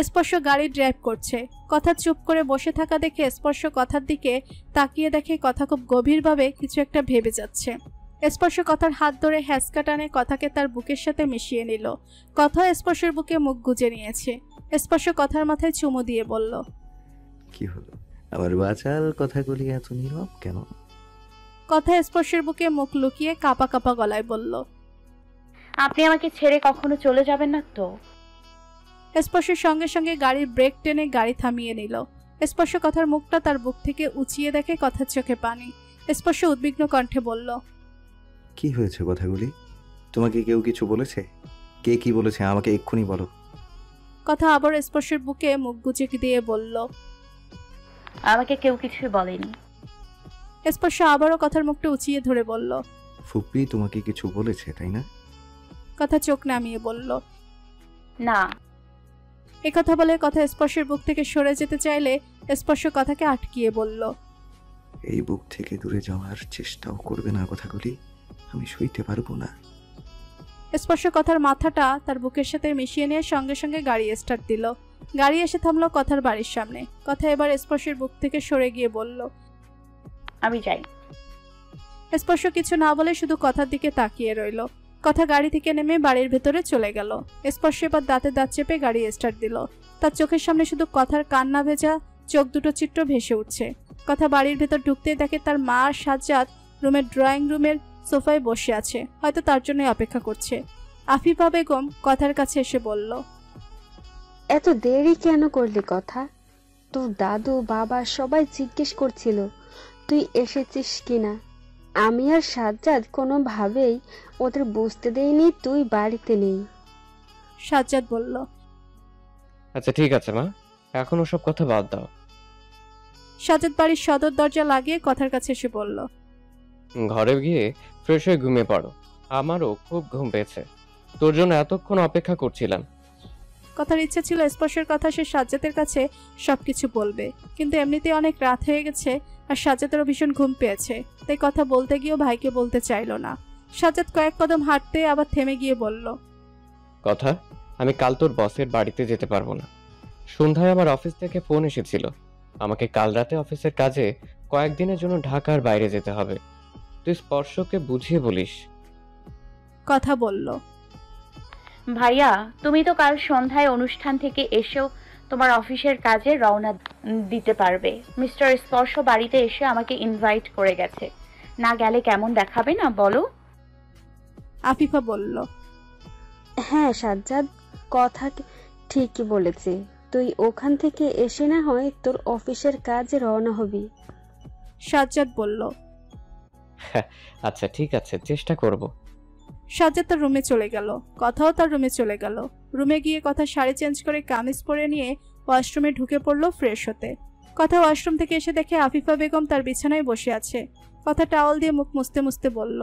[SPEAKER 3] স্পর্শ গাড়ি ড্রাইভ করছে। কথা চুপ করে বসে থাকা দেখে স্পর্শ কথার দিকে তাকিয়ে দেখে কথা খুব গভীরভাবে কিছু একটা ভেবে যাচ্ছে। স্পর্শ কথার হাত ধরে হ্যাঁচকা টানে কথাকে তার বুকের সাথে মিশিয়ে নিল। কথা স্পর্শের বুকে মুখ গুজে নিয়েছে। স্পর্শ কথার মাথায় চুমু দিয়ে বলল,
[SPEAKER 2] কি হলো আমার বাচাল কথাগুলি এত নীরব কেন?
[SPEAKER 3] কথা স্পর্শের বুকে মুখ লুকিয়ে কাঁপা কাঁপা গলায় বলল,
[SPEAKER 4] আপনি আমাকে ছেড়ে কখনো চলে যাবেন না তো?
[SPEAKER 3] স্পর্শের সঙ্গে সঙ্গে গাড়ির ব্রেক টেনে গাড়ি থামিয়ে নিল। স্পর্শ কথার মুখটা তার বুক থেকে উঁচিয়ে দেখে কথার চোখে পানি। স্পর্শ উদ্বিগ্ন কণ্ঠে বলল,
[SPEAKER 2] কি হয়েছে কথাগুলি? তোমাকে কেউ কিছু বলেছে? কে কি বলেছে আমাকে এক্ষুনি বলো।
[SPEAKER 3] কথা আবার স্পর্শের বুকে মুখ গুজে দিয়ে বলল,
[SPEAKER 4] আমাকে কেউ কিছু বলেনি।
[SPEAKER 3] স্পর্শ আবারও কথার মুখটা উঁচিয়ে ধরে বলল,
[SPEAKER 2] ফুপ্পি তোমাকে কিছু বলেছে তাই না?
[SPEAKER 3] কথা চোখ নামিয়ে বলল।
[SPEAKER 4] না।
[SPEAKER 3] কথা বলে কথা স্পর্শের বুক থেকে সরে যেতে চাইলে স্পর্শ কথাকে আটকিয়ে বলল,
[SPEAKER 2] এই বুক থেকে দূরে যাওয়ার চেষ্টাও করবে না কথাগুলি, আমি সইতে পারবো না।
[SPEAKER 3] স্পর্শ কথার মাথাটা তার বুকের সাথে মিশিয়ে নিয়ে সঙ্গে সঙ্গে গাড়ি স্টার্ট দিল। গাড়ি এসে থামলো কথার বাড়ির সামনে। কথা এবার স্পর্শের বুক থেকে সরে গিয়ে বলল,
[SPEAKER 4] আমি যাই।
[SPEAKER 3] স্পর্শ কিছু না বলে শুধু কথার দিকে তাকিয়ে রইল। কথা গাড়ি থেকে নেমে বাড়ির ভেতরে চলে গেল। স্পর্শ এবার দাঁতে দাঁত চেপে গাড়ি স্টার্ট দিল। তার চোখের সামনে শুধু কথার কান্না ভেজা চোখ দুটো চিত্র ভেসে উঠছে। কথা বাড়ির ভেতর ঢুকতেই দেখে তার মা আর সাজ্জাদ রুমের ড্রয়িং রুমের সোফায় বসে আছে, হয়তো তার জন্য অপেক্ষা করছে। আফিফা বেগম কথার কাছে এসে বলল,
[SPEAKER 13] এত দেরি কেন করলি কথা? তোর দাদু বাবা সবাই জিজ্ঞেস করছিল তুই এসেছিস কিনা। আমি আর সাজ্জাদ কোনোভাবেই ওদের বুঝতে দেইনি তুই বাড়িতে নেই।
[SPEAKER 3] সাজ্জাদ বলল,
[SPEAKER 11] আচ্ছা ঠিক আছে মা, এখন ওসব কথা বাদ দাও।
[SPEAKER 3] সাজ্জাদ বাড়ির সদর দরজা লাগিয়ে কথার কাছে এসে বলল,
[SPEAKER 11] ঘরে গিয়ে ফ্রেশ হয়ে ঘুমিয়ে পড়ো, আমারও খুব ঘুম পেয়েছে, তোর জন্য এতক্ষণ অপেক্ষা করছিলাম।
[SPEAKER 3] কথার ইচ্ছে ছিল স্পর্শের কথা সে সাজ্জাদের কাছে সবকিছু বলবে, কিন্তু এমনিতেই অনেক রাত হয়ে গেছে আর সাজ্জাদেরও ভীষণ ঘুম পেয়েছে, তাই কথা বলতে গিয়েও ভাইকে বলতে চাইল না। সাজ্জাদ কয়েক কদম হাঁটতে আবার থেমে গিয়ে বলল,
[SPEAKER 11] কথা, আমি কাল তোর বসের বাড়িতে যেতে পারবো না। সন্ধ্যায় আমার অফিস থেকে ফোন এসেছিল, আমাকে কাল রাতে অফিসের কাজে কয়েকদিনের জন্য ঢাকার বাইরে যেতে হবে। তুই স্পর্শকে বুঝিয়ে বলিস।
[SPEAKER 3] কথা বলল,
[SPEAKER 4] ভাইয়া তুমি তো কাল সন্ধ্যায় অনুষ্ঠান থেকে এসেও তোমার অফিসের কাজে রওনা দিতে পারবে। মিস্টার স্পর্শ বাড়িতে এসে আমাকে ইনভাইট করে গেছে, না গেলে কেমন দেখাবে না বলো?
[SPEAKER 3] আফিফা বলল,
[SPEAKER 13] হ্যাঁ সাজ্জাদ কথা ঠিকই বলেছে, তুই ওখান থেকে এসে না হয় তোর অফিসের কাজে রওনা হবি।
[SPEAKER 3] সাজ্জাদ বলল,
[SPEAKER 11] আচ্ছা ঠিক আছে, চেষ্টা করব।
[SPEAKER 3] সাজ্জাদ তার রুমে চলে গেল। কথাও তার রুমে চলে গেল। রুমে গিয়ে কথা শাড়ি চেঞ্জ করে কামিজ পরে নিয়ে ওয়াশরুমে ঢুকে পড়লো ফ্রেশ হতে। কথা ওয়াশরুম থেকে এসে দেখে আফিফা বেগম তার বিছানায় বসে আছে। কথা টাওয়াল দিয়ে মুখ মুছতে মুছতে বলল,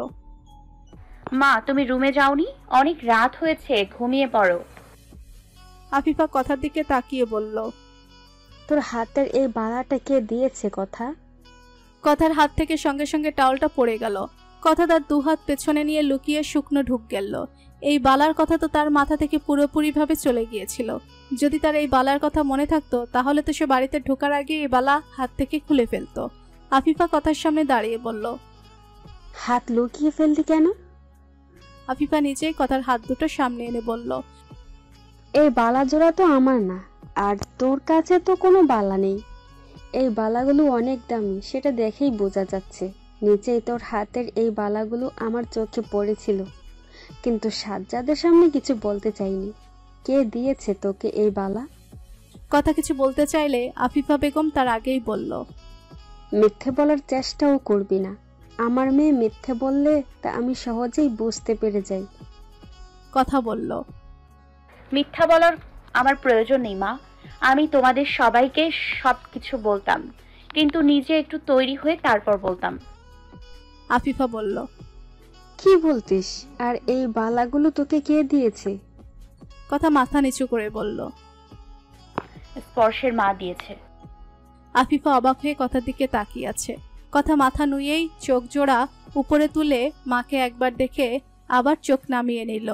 [SPEAKER 4] মা তুমি রুমে যাওনি? অনেক রাত হয়েছে, ঘুমিয়ে পড়ো।
[SPEAKER 3] আফিফা কথার দিকে তাকিয়ে বলল,
[SPEAKER 13] তোর হাতের এই বালাটা কে দিয়েছে কথা?
[SPEAKER 3] কথার হাত থেকে সঙ্গে সঙ্গে টাওয়ালটা পড়ে গেল। কথা তার দুহাত পেছনে নিয়ে লুকিয়ে শুকনো ঢুক গেল। এই বালার কথা তো তার মাথা থেকে পুরোপুরিভাবে চলে গিয়েছিল। যদি তার এই বালার কথা মনে থাকতো তাহলে তো সে বাড়িতে ঢোকার আগে এই বালা হাত থেকে খুলে ফেলতো। আফিফা কথার সামনে দাঁড়িয়ে বলল,
[SPEAKER 13] হাত লুকিয়ে ফেললি কেন?
[SPEAKER 3] আফিফা নিজেই কথার হাত দুটো সামনে এনে বলল,
[SPEAKER 13] এই বালা জোড়া তো আমার না, আর তোর কাছে তো কোনো বালা নেই। এই বালাগুলো অনেক দামি, সেটা দেখেই বোঝা যাচ্ছে। নিচেই তোর হাতের এই বালাগুলো আমার চোখে পড়েছিল, কিন্তু সাজ্জাদের সামনে কিছু বলতে চাইনি। কে দিয়েছে তোকে এই বালা?
[SPEAKER 3] কথা কিছু বলতে চাইলে আফিফা বেগম তার আগেই বলল,
[SPEAKER 13] মিথ্যে বলার চেষ্টাও করবি না। আমার মেয়ে মিথ্যে বললে তা আমি সহজেই বুঝতে পেরে যাই।
[SPEAKER 3] কথা বলল,
[SPEAKER 4] মিথ্যা বলার আমার প্রয়োজন নেই মা, আমি তোমাদের সবাইকে সবকিছু বলতাম, কিন্তু নিজে একটু তৈরি হয়ে তারপর বলতাম।
[SPEAKER 3] আফিফা বলল,
[SPEAKER 13] কি বলতিস? আর এই বালাগুলো তোকে কে দিয়েছে?
[SPEAKER 3] কথা মাথা নিচু করে বলল,
[SPEAKER 4] স্পর্শের মা দিয়েছে।
[SPEAKER 3] আফিফা অবাক হয়ে কথার দিকে তাকিয়ে আছে। কথা মাথা নুয়েই চোখ জোড়া উপরে তুলে মাকে একবার দেখে আবার চোখ নামিয়ে নিল।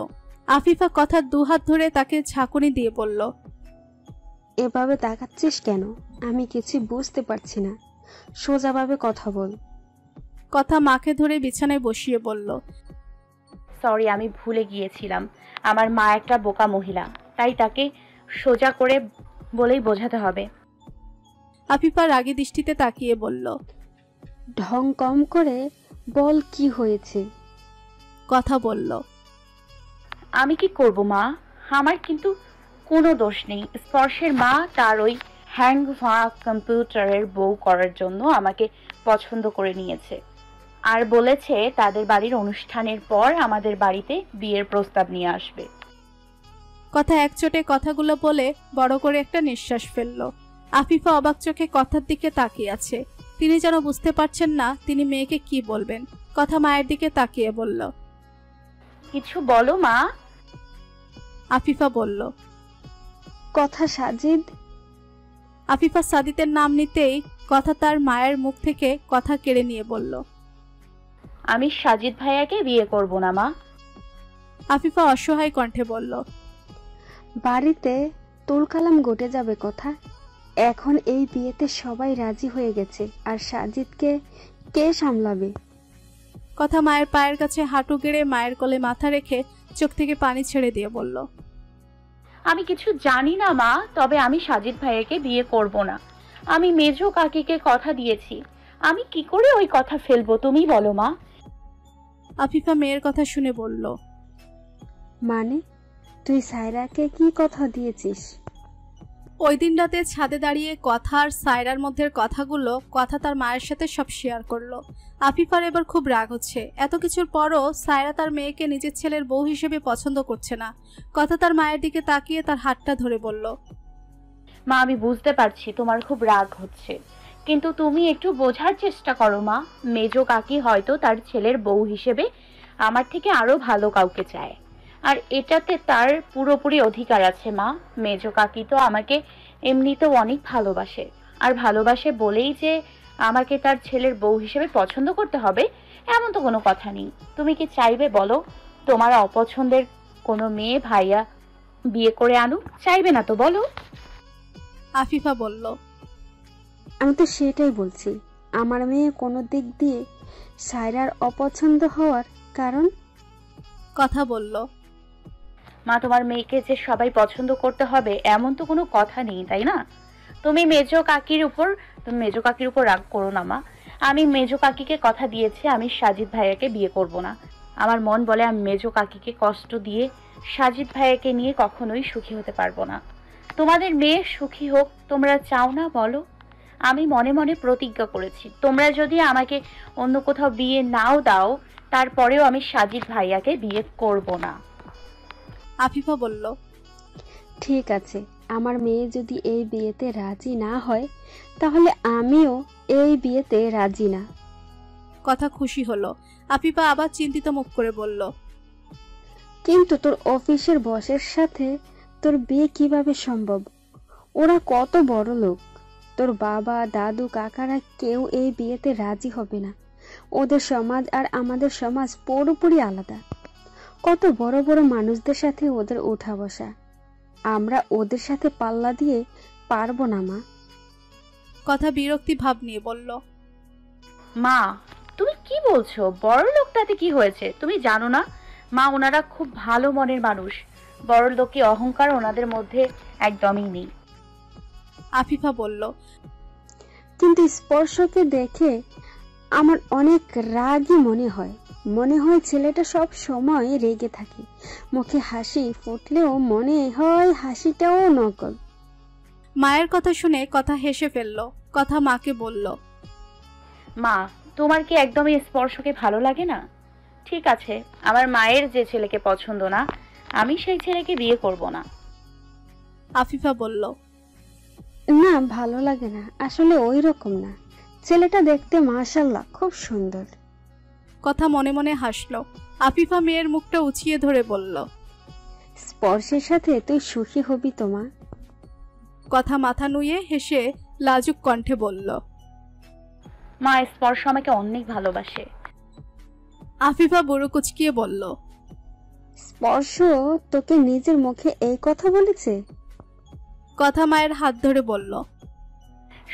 [SPEAKER 3] আফিফা কথার দুহাত ধরে তাকে ঝাঁকুনি দিয়ে বলল,
[SPEAKER 13] এভাবে তাকাচ্ছিস কেন? আমি কিছু বুঝতে পারছি না, সোজাভাবে কথা বল।
[SPEAKER 3] কথা মাকে ধরে বিছানায় বসিয়ে বলল,
[SPEAKER 4] সরি, আমি ভুলে গিয়েছিলাম। আমার মা একটা বোকা মহিলা, তাই তাকে সোজা করে বলেই বোঝাতে হবে।
[SPEAKER 3] আফিফা রাগী দৃষ্টিতে তাকিয়ে বলল,
[SPEAKER 13] ঢং কম করে বল কি হয়েছে।
[SPEAKER 3] কথা বলল,
[SPEAKER 4] আমি কি করব মা, আমার কিন্তু কোনো দোষ নেই। স্পর্শের মা তার ওই হ্যাং হওয়া কম্পিউটারের বউ করার জন্য আমাকে পছন্দ করে নিয়েছে, আর বলেছে তাদের বাড়ির অনুষ্ঠানের পর আমাদের বাড়িতে বিয়ের প্রস্তাব নিয়ে আসবে।
[SPEAKER 3] কথা একচোটে কথাগুলো বলে বড় করে একটা নিঃশ্বাস ফেলল। আফিফা অবাক চোখে কথার দিকে তাকিয়ে আছে। তিনি যেন বুঝতে পারছেন না তিনি মেয়েকে কি বলবেন। কথা মায়ের দিকে তাকিয়ে বলল,
[SPEAKER 4] কিছু বলো মা।
[SPEAKER 3] আফিফা বলল,
[SPEAKER 13] কথা সাজিদ।
[SPEAKER 3] আফিফা সাদিতের নাম নিতেই কথা তার মায়ের মুখ থেকে কথা কেড়ে নিয়ে বলল,
[SPEAKER 4] আমি সাজিদ ভাইয়াকে বিয়ে করব না মা।
[SPEAKER 3] আফিফা অসহায় কণ্ঠে বলল,
[SPEAKER 13] বাড়িতে তুলকালাম ঘটে যাবে কথা। এখন এই বিয়েতে সবাই রাজি হয়ে গেছে, আর সাজিদকে কে সামলাবে?
[SPEAKER 3] কথা মায়ের পায়ের কাছে হাঁটু গেড়ে মায়ের কোলে মাথা রেখে চোখ থেকে পানি ছেড়ে দিয়ে বলল,
[SPEAKER 4] আমি কিছু জানি না মা, তবে আমি সাজিদ ভাইয়াকে বিয়ে করব না। আমি মেজো কাকিকে কথা দিয়েছি, আমি কি করে ওই কথা ফেলবো তুমি বলো মা।
[SPEAKER 3] আফিফা মেয়ের কথা শুনে বলল,
[SPEAKER 13] মানে তুই সায়রাকে কি কথা দিয়েছিস?
[SPEAKER 3] ওই দিন রাতে ছাদে দাঁড়িয়ে কথা আর সায়রার মধ্যে কথাগুলো কথা তার মায়ের সাথে সব শেয়ার করলো। আফিফার এবার খুব রাগ হচ্ছে। এত কিছুর পরও সায়রা তার মেয়েকে নিজের ছেলের বউ হিসেবে পছন্দ করছে না। কথা তার মায়ের দিকে তাকিয়ে তার হাতটা ধরে বলল,
[SPEAKER 4] মা আমি বুঝতে পারছি তোমার খুব রাগ হচ্ছে, কিন্তু তুমি একটু বোঝার চেষ্টা করো মা। মেজো কাকি হয়তো তার ছেলের বউ হিসেবে আমার থেকে আরো ভালো কাউকে চায়, আর এটাতে তার পুরোপুরি অধিকার আছে মা। মেজো কাকি তো আমাকে এমনিতেও অনেক ভালোবাসে, আর ভালোবাসে বলেই যে আমাকে তার ছেলের বউ হিসেবে পছন্দ করতে হবে এমন তো কোনো কথা নেই। তুমি কি চাইবে বলো তোমার অপছন্দের কোনো মেয়ে ভাইয়া বিয়ে করে আনুক? চাইবে না তো বলো।
[SPEAKER 3] আফিফা বলল,
[SPEAKER 13] আমি তো সেটাই বলছি, আমার মেয়ে কোনো দিক দিয়ে সায়রার অপছন্দ হওয়ার কারণ।
[SPEAKER 3] কথা বলল,
[SPEAKER 4] মা তোমার মেয়েকে যে সবাই পছন্দ করতে হবে এমন তো কোনো কথা নেই, তাই না? তুমি মেজো কাকির উপর রাগ করো না মা। আমি মেজো কাকিকে কথা দিয়েছি আমি সাজিদ ভাইয়াকে বিয়ে করব না। আমার মন বলে আমি মেজো কাকিকে কষ্ট দিয়ে সাজিদ ভাইয়াকে নিয়ে কখনোই সুখী হতে পারবো না। তোমাদের মেয়ে সুখী হোক তোমরা চাও না বলো? আমি মনে মনে প্রতিজ্ঞা করেছি, তোমরা যদি আমাকে অন্য কোথাও বিয়ে নাও দাও তারপরেও আমি সাজিদ ভাইয়াকে বিয়ে করব না।
[SPEAKER 3] আফিফা বলল,
[SPEAKER 13] ঠিক আছে, আমার মেয়ে যদি এই বিয়েতে রাজি না হয় তাহলে আমিও এই বিয়েতে রাজি না।
[SPEAKER 3] কথা খুশি হলো। আফিফা আবার চিন্তিত মুখ করে বলল,
[SPEAKER 13] কিন্তু তোর অফিসের বসের সাথে তোর বিয়ে কিভাবে সম্ভব? ওরা কত বড় লোক, তোর বাবা দাদু কাকারা কেউ এই বিয়েতে রাজি হবে না। ওদের সমাজ আর আমাদের সমাজ পুরোপুরি আলাদা। কত বড় বড় মানুষদের সাথে ওদের ওঠা বসা, আমরা ওদের সাথে পাল্লা দিয়ে পারবো না মা।
[SPEAKER 3] কথা বিরক্তি ভাব নিয়ে বলল,
[SPEAKER 4] মা তুমি কি বলছো? বড় লোকটাতে কি হয়েছে তুমি জানো না মা? ওনারা খুব ভালো মনের মানুষ, বড় লোকই অহংকার ওনাদের মধ্যে একদমই নেই।
[SPEAKER 3] আফিফা বলল,
[SPEAKER 13] কিন্তু স্পর্শকে দেখে আমার অনেক রাগই মনে হয় ছেলেটা সব সময় রেগে থাকে। মুখে হাসি ফুটলেও মনে হয় হাসিটাও নকল।
[SPEAKER 3] মায়ের কথা শুনে কথা হেসে ফেলল। কথা মাকে বলল,
[SPEAKER 4] মা তোমার কি একদমই স্পর্শকে ভালো লাগে না? ঠিক আছে, আমার মায়ের যে ছেলেকে পছন্দ না আমি সেই ছেলেকে বিয়ে করব না।
[SPEAKER 3] আফিফা বলল,
[SPEAKER 13] না ভালো লাগে না, আসলে ওই রকম না। ছেলেটা দেখতে মাশাআল্লাহ খুব সুন্দর।
[SPEAKER 3] কথা মনে মনে হাসলো। আফিফা মেয়ের মুখটা উঁচিয়ে ধরে বলল,
[SPEAKER 13] স্পর্শের সাথে তুই সুখী হবি তোমা।
[SPEAKER 3] কথা মাথা নুয়ে হেসে লাজুক কণ্ঠে বলল,
[SPEAKER 4] মা স্পর্শ আমাকে অনেক ভালোবাসে।
[SPEAKER 3] আফিফা বুড়ো কুচকিয়ে বলল,
[SPEAKER 13] স্পর্শ তোকে নিজের মুখে এই কথা বলেছে?
[SPEAKER 3] কথা মায়ের হাত ধরে বলল,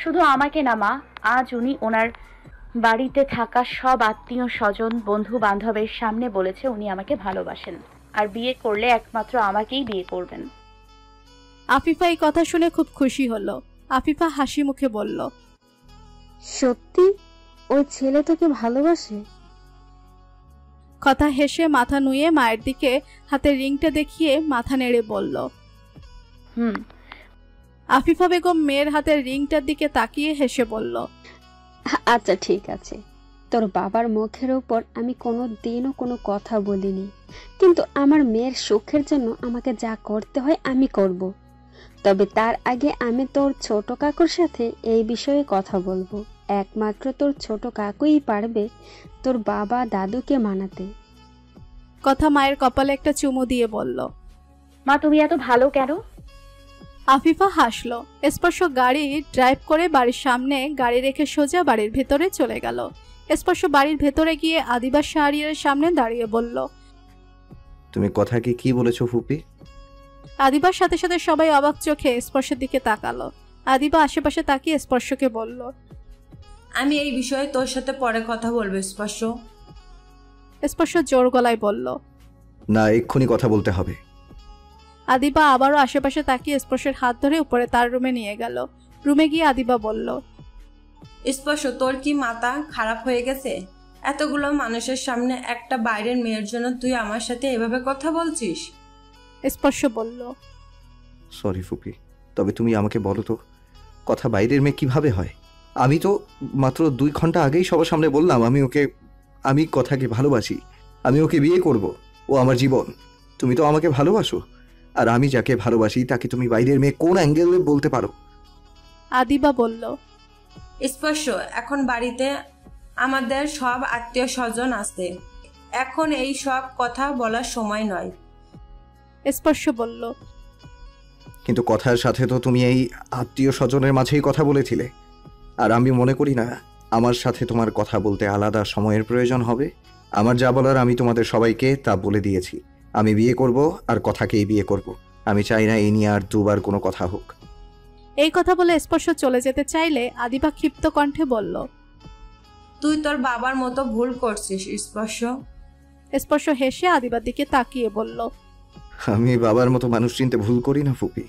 [SPEAKER 4] শুধু আমাকে না মা, আজ উনি ওনার বাড়িতে থাকা সব আত্মীয় স্বজন বন্ধু বান্ধবের সামনে বলেছে উনি আমাকে ভালোবাসেন, আর বিয়ে করলে একমাত্র আমাকেই বিয়ে করবেন।
[SPEAKER 3] আফিফা এই কথা শুনে খুব খুশি হলো। আফিফা হাসি মুখে বলল,
[SPEAKER 13] সত্যি ওই ছেলে তোকে ভালোবাসে?
[SPEAKER 3] কথা হেসে মাথা নুয়ে মায়ের দিকে হাতের রিংটা দেখিয়ে মাথা নেড়ে বলল, আফিফা বেগম মেয়ের হাতের রিংটার দিকে তাকিয়ে হেসে বলল,
[SPEAKER 13] আচ্ছা ঠিক আছে, তোর বাবার মুখের উপর আমি কোনো দিনও কোনো কথা বলিনি, কিন্তু আমার মেয়ের সুখের জন্য আমাকে যা করতে হয় আমি করব। তবে তার আগে আমি তোর ছোট কাকুর সাথে এই বিষয়ে কথা বলবো। একমাত্র তোর ছোট কাকুই পারবে তোর বাবা দাদুকে মানাতে।
[SPEAKER 3] কথা মায়ের কপালে একটা চুমু দিয়ে বলল।
[SPEAKER 4] মা তুমি এত ভালো কেন?
[SPEAKER 3] আফিফা হাসলো। স্পর্শ গাড়ি ড্রাইভ করে বাড়ির সামনে গাড়ি রেখে সোজা বাড়ির ভেতরে চলে গেল। স্পর্শ বাড়ির ভেতরে গিয়ে আদিবা শাহরিয়ারের সামনে দাঁড়িয়ে বলল,
[SPEAKER 2] তুমি কথাকে কি বলেছো ফুপি?
[SPEAKER 3] আদিবার সাথে সাথে সবাই অবাক চোখে স্পর্শের দিকে তাকালো। আদিবা আশেপাশে তাকিয়ে স্পর্শকে বলল,
[SPEAKER 5] আমি এই বিষয়ে তোর সাথে পরে কথা বলবো স্পর্শ।
[SPEAKER 3] স্পর্শ জোর গলায় বলল,
[SPEAKER 2] না, এক্ষুনি কথা বলতে হবে।
[SPEAKER 3] আদিবা আবারও আশেপাশে তাকিয়ে স্পর্শের হাত ধরে উপরে তার রুমে নিয়ে গেল। রুমে গিয়ে আদিবা বলল,
[SPEAKER 5] স্পর্শ তোর কি মাথা খারাপ হয়ে গেছে? এতগুলো মানুষের সামনে একটা বাইরের মেয়ের জন্য তুই আমার সাথে এভাবে কথা বলছিস?
[SPEAKER 3] স্পর্শ বলল,
[SPEAKER 2] সরি ফুপি, তবে তুমি আমাকে বলো তো, কথা বাইরের মেয়ে কিভাবে হয়? আমি তো মাত্র 2 ঘন্টা আগেই সবার সামনে বললাম আমি কথাকে ভালোবাসি, আমি ওকে বিয়ে করব, ও আমার জীবন। তুমি তো আমাকে ভালোবাসো, আর আমি যাকে ভালোবাসি তাকে তুমি বাইরের মেয়ে কোন অ্যাঙ্গেলে বলতে পারো?
[SPEAKER 3] আদিবা বলল,
[SPEAKER 5] স্পর্শ এখন বাড়িতে আমাদের সব আত্মীয় স্বজন আছে, এখন এই সব কথা বলার সময় নয়।
[SPEAKER 3] স্পর্শ বলল,
[SPEAKER 2] কিন্তু কথার সাথে তো তুমি এই আত্মীয় স্বজনের মাঝেই কথা বলেছিলে, আর আমি মনে করি না আমার সাথে তোমার কথা বলতে আলাদা সময়ের প্রয়োজন হবে। আমার যা বলার আমি তোমাদের সবাইকে তা বলে দিয়েছি। আমি বিয়ে করব, আর কথাকেই বিয়ে করব। আমি চাই না এই নিয়ে আর দুবার কোনো কথা হোক।
[SPEAKER 3] এই কথা বলে স্পর্শ চলে যেতে চাইলে আদিবা ক্ষিপ্ত কণ্ঠে বলল,
[SPEAKER 5] তুই তোর বাবার মতো ভুল করছিস স্পর্শ।
[SPEAKER 3] স্পর্শ হেসে আদিবার দিকে তাকিয়ে বলল,
[SPEAKER 2] আমি বাবার মতো মানুষ চিনতে ভুল করি না ফুপি।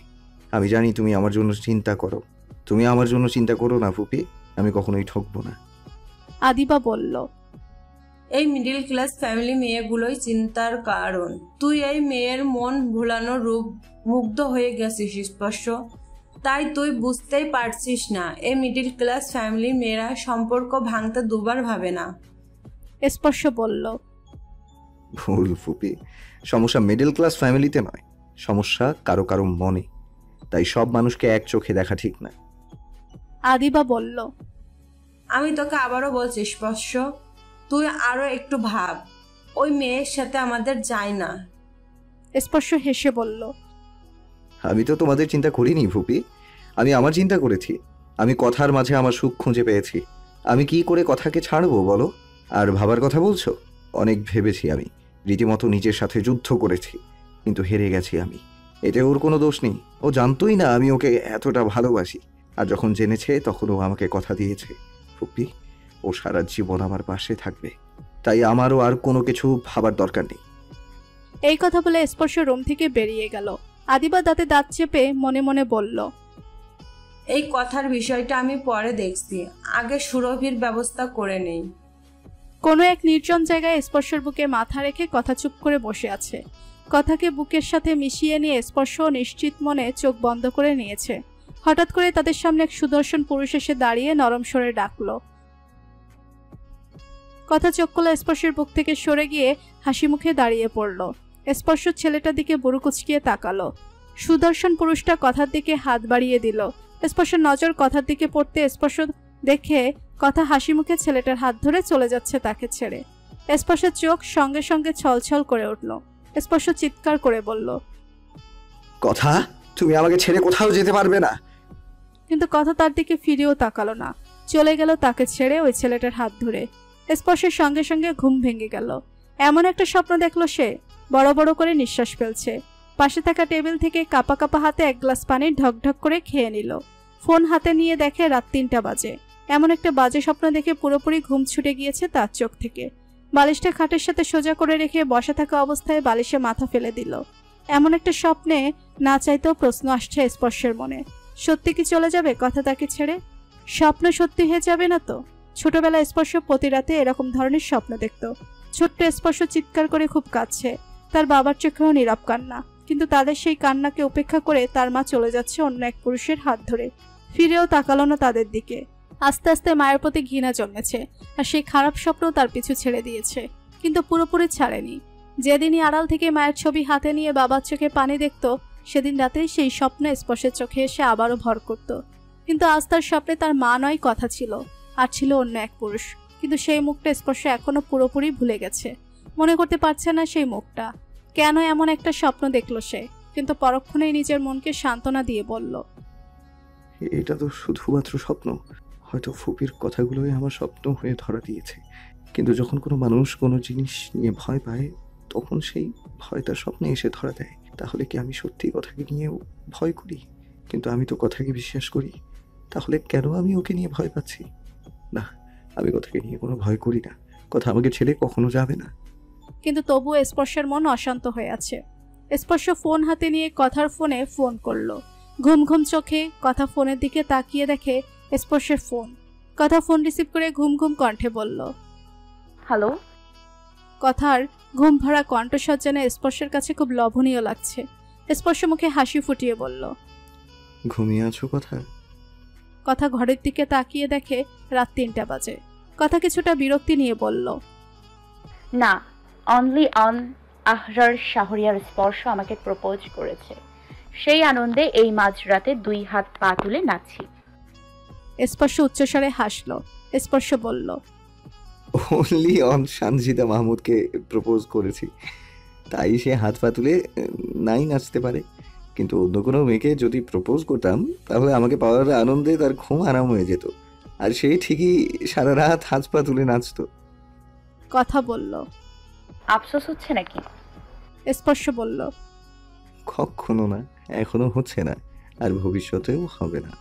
[SPEAKER 2] আমি জানি তুমি আমার জন্য চিন্তা করো। তুমি আমার জন্য চিন্তা করো না ফুপি, আমি কখনোই ঠকবো না।
[SPEAKER 3] আদিবা বলল,
[SPEAKER 5] এই মিডল ক্লাস ফ্যামিলি মেয়েগুলোই চিন্তার কারণ। তুই এই মেয়ের মন ভোলানো রূপ মুগ্ধ হয়ে গেছিস স্পর্শ, তাই তুই বুঝতেই পারছিস না এই মিডল ক্লাস ফ্যামিলির মেয়েরা সম্পর্ক ভাঙতে দুবার ভাবে না।
[SPEAKER 3] স্পর্শ বলল,
[SPEAKER 2] ভুল ফুপি, সমস্যা মিডল ক্লাস ফ্যামিলিতে নয়, সমস্যা কারো কারো মনে। তাই সব মানুষকে এক চোখে দেখা ঠিক না।
[SPEAKER 3] আদিবা বলল,
[SPEAKER 5] আমি তোকে আবারও বলছি স্পর্শ, তুই আরো একটু ভাব, ওই মেয়ের সাথে আমাদের যায় না।
[SPEAKER 3] স্পর্শ হেসে বলল,
[SPEAKER 2] আমি তো তোমাদের চিন্তা করিনি ফুপি, আমি আমার চিন্তা করেছি। আমি কথার মাঝে আমার সুখ খুঁজে পেয়েছি। আমি কি করে কথাকে ছাড়বো বলো? আর ভাবার কথা বলছো? অনেক ভেবেছি, আমি রীতিমতো নিজের সাথে যুদ্ধ করেছি, কিন্তু হেরে গেছি আমি। এতে ওর কোনো দোষ নেই, ও জানতোই না আমি ওকে এতটা ভালোবাসি। আর যখন জেনেছে তখন ও আমাকে কথা দিয়েছে ফুপি, ও সারা জীবন আমার পাশে থাকবে। তাই আমারও আর কোনো কিছু ভাবার দরকার নেই।
[SPEAKER 3] এই কথা বলে স্পর্শ রুম থেকে বেরিয়ে গেল। আদিবা দাঁতে দাঁত চেপে মনে মনে বলল,
[SPEAKER 5] এই কথার বিষয়টা আমি পরে দেখছি, আগে সুরভির ব্যবস্থা করে নেই।
[SPEAKER 3] কোনো এক নির্জন জায়গায় স্পর্শের বুকে মাথা রেখে কথা চুপ করে বসে আছে। কথাকে বুকের সাথে মিশিয়ে নিয়ে স্পর্শ নিশ্চিত মনে চোখ বন্ধ করে নিয়েছে। হঠাৎ করে তাদের সামনে এক সুদর্শন পুরুষ এসে দাঁড়িয়ে নরম স্বরে ডাকলো। কথা চোখ খোলা স্পর্শের বুক থেকে সরে গিয়ে হাসি মুখে দাঁড়িয়ে পড়ল। স্পর্শ ছেলেটার দিকে বুড়ো কুচকিয়ে তাকালো। সুদর্শন পুরুষটা কথার দিকে হাত বাড়িয়ে দিল। স্পর্শের নজর কথার দিকে পড়তে স্পর্শ দেখে কথা হাসি মুখে ছেলেটার হাত ধরে চলে যাচ্ছে তাকে ছেড়ে। স্পর্শের চোখ সঙ্গে সঙ্গে ছলছল করে উঠল। স্পর্শ চিৎকার করে বলল,
[SPEAKER 2] কথা, তুমি আমাকে ছেড়ে কোথাও যেতে পারবে না।
[SPEAKER 3] কিন্তু কথা তার দিকে ফিরেও তাকালো না, চলে গেল তাকে ছেড়ে ওই ছেলেটার হাত ধরে। স্পর্শের সঙ্গে সঙ্গে ঘুম ভেঙে গেল। এমন একটা স্বপ্ন দেখলো সে, বড় বড় করে নিঃশ্বাস ফেলছে। পাশে থাকা টেবিল থেকে কাপা কাপা হাতে এক গ্লাস পানি ঢকঢক করে খেয়ে নিল। ফোন হাতে নিয়ে দেখে রাত 3টা বাজে। এমন একটা বাজে স্বপ্ন দেখে পুরোপুরি ঘুম ছুটে গিয়েছে তার চোখ থেকে। বালিশটা খাটের সাথে সোজা করে রেখে বসে থাকা অবস্থায় বালিশে মাথা ফেলে দিল। এমন একটা স্বপ্নে না চাইতেও প্রশ্ন আসছে স্পর্শের মনে, সত্যি কি চলে যাবে কথা তাকে ছেড়ে? স্বপ্ন সত্যি হয়ে যাবে না তো? ছোটবেলায় স্পর্শ প্রতি রাতে এরকম ধরনের স্বপ্ন দেখত। ছোট্ট স্পর্শ চিৎকার করে খুব কাঁদছে, তার বাবার চোখেও নীরব কান্না। কিন্তু তাদের সেই কান্নাকে উপেক্ষা করে তার মা চলে যাচ্ছে অন্য এক পুরুষের হাত ধরে। ফিরেও তাকালো না তাদের দিকে। আস্তে আস্তে মায়ের প্রতি ঘৃণা জন্মেছে, আর সেই খারাপ স্বপ্ন তার পিছু ছেড়ে দিয়েছে, কিন্তু পুরোপুরি ছাড়েনি। যেদিনই আড়াল থেকে মায়ের ছবি হাতে নিয়ে বাবার চোখে পানি দেখত, সেদিন রাতেই সেই স্বপ্নে স্পর্শের চোখে এসে আবারও ভর করত। কিন্তু আজ তার স্বপ্নে তার মা নয় কথা ছিল, আর ছিল অন্য এক পুরুষ, কিন্তু সেই মুখটা স্পর্শ এখনো পুরোপুরি ভুলে গেছে। মনে করতে পারছে না সেই মুখটা। কেন এমন একটা স্বপ্ন দেখলো সে, কিন্তু পরক্ষণেই নিজের মনকে সান্ত্বনা দিয়ে বলল,
[SPEAKER 2] এটা তো শুধুমাত্র স্বপ্ন। হয়তো ফুপির কথাগুলোই আমার স্বপ্ন হয়ে ধরা দিয়েছে। কিন্তু যখন কোনো মানুষ কোনো জিনিস নিয়ে ভয় পায়, তখন সেই ভয় তার স্বপ্নে এসে ধরা দেয়। তাহলে কি আমি সত্যি কথাকে নিয়ে ভয় করি? কিন্তু আমি তো কথাকে বিশ্বাস করি। তাহলে কেন আমি ওকে নিয়ে ভয় পাচ্ছি? না, আমি কথাকে নিয়ে কোনো ভয় করি না। কথা আমাকে ছেড়ে কখনো যাবে না।
[SPEAKER 3] কিন্তু তবুও স্পর্শের মন অশান্ত হয়ে আছে। স্পর্শ ফোন হাতে নিয়ে কথার ফোনে ফোন করলো। ঘুম ঘুম চোখে কথা ফোনের দিকে তাকিয়ে দেখে স্পর্শের ফোন। কথা ফোন রিসিভ করে ঘুম ঘুম কণ্ঠে বলল,
[SPEAKER 4] হ্যালো।
[SPEAKER 3] কথার ঘুম ভরা কণ্ঠস্বর যেন স্পর্শের কাছে খুব লোভনীয় লাগছে। স্পর্শ মুখে হাসি ফুটিয়ে বলল,
[SPEAKER 2] ঘুমিয়ে আছো কথা?
[SPEAKER 3] কথা ঘরের দিকে তাকিয়ে দেখে রাত 3টা বাজে। কথা কিছুটা বিরক্তি নিয়ে বলল,
[SPEAKER 4] না, অনলি অন আহরার শাহরিয়ার স্পর্শ আমাকে প্রপোজ করেছে। সেই আনন্দে এই মাঝরাতে 2 হাত পা তুলে নাচছি।
[SPEAKER 3] স্পর্শ উচ্চস্বরে হাসলো। স্পর্শ বলল,
[SPEAKER 2] অনলি অন সানজিদা মাহমুদকে প্রপোজ করেছি, তাই সে হাত পা তুলে নাই নাচতে পারে। কিন্তু অন্য কোনো মেয়েকে যদি প্রপোজ করতাম, তাহলে আমাকে পাওয়ার আনন্দে তার ঘুম আরাম হয়ে যেত, আর সে ঠিকই সারা রাত হাত পা তুলে নাচতো।
[SPEAKER 3] কথা বলল,
[SPEAKER 4] আফসোস হচ্ছে নাকি?
[SPEAKER 3] স্পর্শ বলল,
[SPEAKER 2] কখনো না, এখনো হচ্ছে না, আর ভবিষ্যতেও হবে না।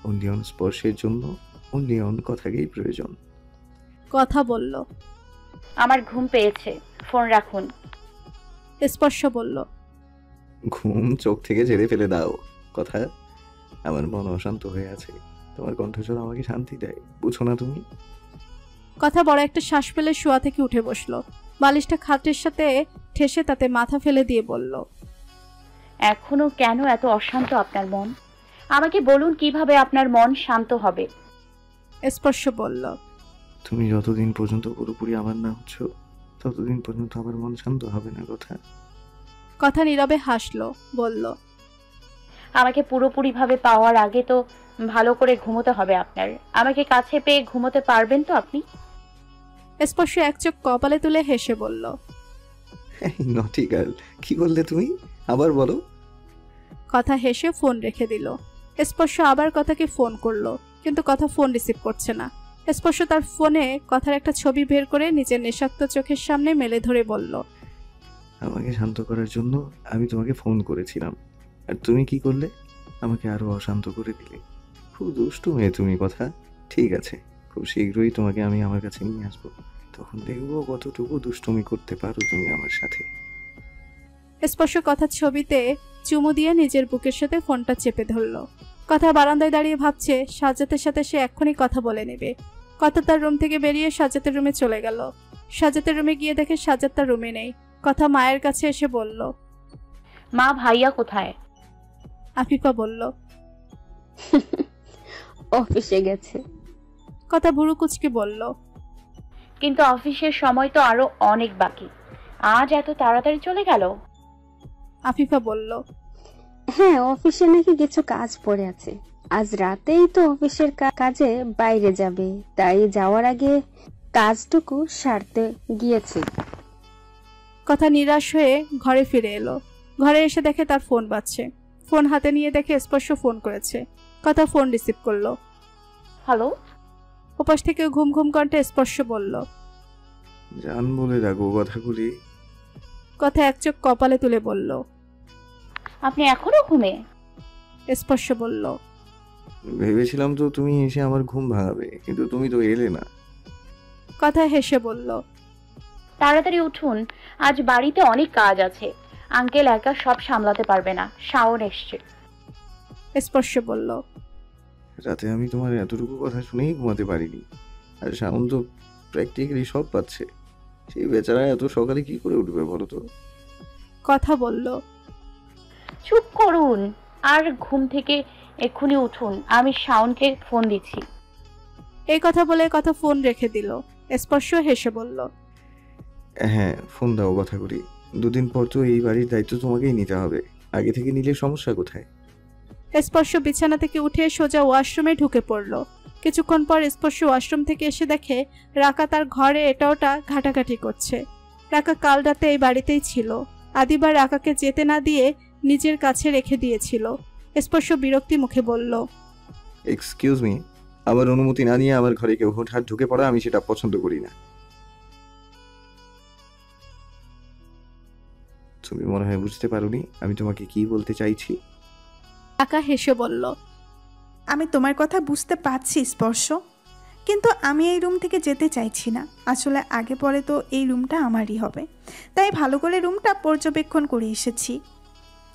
[SPEAKER 2] অনলি অন স্পর্শের জন্য অনলি অন কথাকেই প্রয়োজন।
[SPEAKER 3] কথা বলল,
[SPEAKER 4] আমার ঘুম পেয়েছে, ফোন রাখুন।
[SPEAKER 3] স্পর্শ বলল,
[SPEAKER 2] ঘুম চোখ থেকে ঝেড়ে ফেলে দাও কথা। আমার মন অশান্ত হয়ে আছে, তোমার কণ্ঠস্বর আমাকে শান্তি দেয়, বুঝো না তুমি?
[SPEAKER 3] কথা বড় একটা শ্বাস ফেলে শোয়া থেকে উঠে বসলো। বালিশটা খাটের সাথে ঠেসে তাতে মাথা ফেলে দিয়ে বলল,
[SPEAKER 4] এখনো কেন এত অশান্ত আপনার মন? আমাকে বলুন কিভাবে আপনার মন শান্ত হবে?
[SPEAKER 3] স্পর্শ বলল,
[SPEAKER 2] তুমি যতদিন পর্যন্ত পুরোপুরি আমার না হচ্ছ, ততদিন পর্যন্ত আমার মন শান্ত হবে না কথা।
[SPEAKER 3] কথা নীরবে হাসলো, বলল,
[SPEAKER 4] আমাকে পুরোপুরি ভাবে পাওয়ার আগে তো ভালো করে ঘুমোতে হবে আপনার। আমাকে কাছে পেয়ে ঘুমোতে পারবেন তো আপনি?
[SPEAKER 3] স্পর্শ এক চোখ কপালে তুলে হেসে বলল,
[SPEAKER 2] নটি গার্ল, কি বললে তুমি? আবার বলো।
[SPEAKER 3] কথা হেসে ফোন রেখে দিল। স্পর্শ আবার কথাকে ফোন করলো, কিন্তু কথা ফোন রিসিভ করছে না। স্পর্শ তার ফোনে কথার একটা ছবি বের করে নিজের নেশাক্ত চোখের সামনে মেলে ধরে বলল,
[SPEAKER 2] আমাকে শান্ত করার জন্য আমি তোমাকে ফোন করেছিলাম, আর তুমি কি করলে? আমাকে আরো অশান্ত করে দিলে। খুব দুষ্টু মেয়ে তুমি কথা। ঠিক আছে, খুব শীঘ্রই তোমাকে আমি আমার কাছে নিয়ে আসবো, তখন দেখবো কতটুকু দুষ্টুমি করতে পারো তুমি আমার সাথে।
[SPEAKER 3] স্পর্শ কথার ছবিতে চুমু দিয়ে নিজের বুকের সাথে ফোনটা চেপে ধরলো। কথা বারান্দায় দাঁড়িয়ে ভাবছে সাজ্জাতের সাথে সে এক্ষুনি কথা বলে নেবে। কথা তার রুম থেকে বেরিয়ে সাজ্জাতের রুমে চলে গেল। সাজ্জাতের রুমে গিয়ে দেখে সাজ্জাত তার রুমে নেই। কথা মায়ের কাছে এসে বলল,
[SPEAKER 4] মা, ভাইয়া কোথায়?
[SPEAKER 3] আফিফা বলল,
[SPEAKER 13] অফিসে গেছে।
[SPEAKER 3] কথা ভুরু কুচকে বলল,
[SPEAKER 4] কিন্তু অফিসের সময় তো আরো অনেক বাকি, আজ এত তাড়াতাড়ি চলে গেল?
[SPEAKER 3] আফিফা বলল,
[SPEAKER 13] হ্যাঁ, অফিসে নাকি কিছু কাজ পড়ে আছে। আজ রাতেই তো অফিসের কাজে বাইরে যাবে, তাই যাওয়ার আগে কাজটুকু সারতে গিয়েছে।
[SPEAKER 3] কথা নিরাশ হয়ে ঘরে ফিরে এলো। ঘরে এসে দেখে তার ফোন বাজছে। ফোন হাতে নিয়ে দেখে স্পর্শ ফোন করেছে। কথা ফোন রিসিভ করলো।
[SPEAKER 4] হ্যালো।
[SPEAKER 3] ওপাশ থেকে ঘুম ঘুম কণ্ঠে স্পর্শ বলল,
[SPEAKER 2] জান বলে ডাকো কথাগুলি।
[SPEAKER 3] কথা এক চোখ কপালে তুলে বলল,
[SPEAKER 4] আপনি এখনো ঘুমে?
[SPEAKER 3] স্পর্শ বলল,
[SPEAKER 2] ভেবেছিলাম তো তুমি এসে আমার ঘুম ভাঙাবে, কিন্তু তুমি তো এলে না।
[SPEAKER 3] কথা হেসে বলল,
[SPEAKER 4] তাড়াতাড়ি উঠুন, আজ বাড়িতে অনেক কাজ আছে। আঙ্কেল একা সব সামলাতে পারবে না, শাওন এসছে।
[SPEAKER 3] স্পর্শ বলল,
[SPEAKER 2] রাতে আমি তোমার এতটুকু কথা শুনেই ঘুমাতে পারিনি, আর শাওন তো প্র্যাকটিক্যালি সব পাচ্ছে। সেই বেচারা এত সকালে কি করে উঠবে বলো তো?
[SPEAKER 3] কথা বলল,
[SPEAKER 4] চুপ করুন, আর ঘুম থেকে এক্ষুনি উঠুন, আমি শাওনকে ফোন দিচ্ছি।
[SPEAKER 3] এই কথা বলে কথা ফোন রেখে দিল। স্পর্শ হেসে বলল,
[SPEAKER 2] হ্যাঁ, ফোন দাও কথাগুলি। 2 দিন পর তো এই বাড়ির দায়িত্ব তোমাকেই নিতে হবে, আগে থেকে নিলে সমস্যা কোথায়?
[SPEAKER 3] স্পর্শ বিছানা থেকে উঠে সোজা ওয়াশরুমে ঢুকে পড়ল। কিছুক্ষণ পর স্পর্শ ওয়াশরুম থেকে এসে দেখে রাকা তার ঘরে এটা ওটা ঘাটাঘাটি করছে। রাকা কাল রাতে এই বাড়িতেই ছিল। আদিবা রাকাকে যেতে না দিয়ে নিজের কাছে রেখে দিয়েছিল। স্পর্শ বিরক্তি মুখে বলল,
[SPEAKER 2] এক্সকিউজ মি, আমার অনুমতি না নিয়ে আমার ঘরে কেউ হুটহাট ঢুকে পড়া আমি সেটা পছন্দ করি না। তুমি মনে হয় বুঝতে পারোনি আমি তোমাকে কি বলতে চাইছি।
[SPEAKER 3] রাকা হেসে বলল,
[SPEAKER 8] আমি তোমার কথা বুঝতে পারছি স্পর্শ, কিন্তু আমি এই রুম থেকে যেতে চাইছি না। আসলে আগে পরে তো এই রুমটা আমারই হবে, তাই ভালো করে রুমটা পর্যবেক্ষণ করে এসেছি।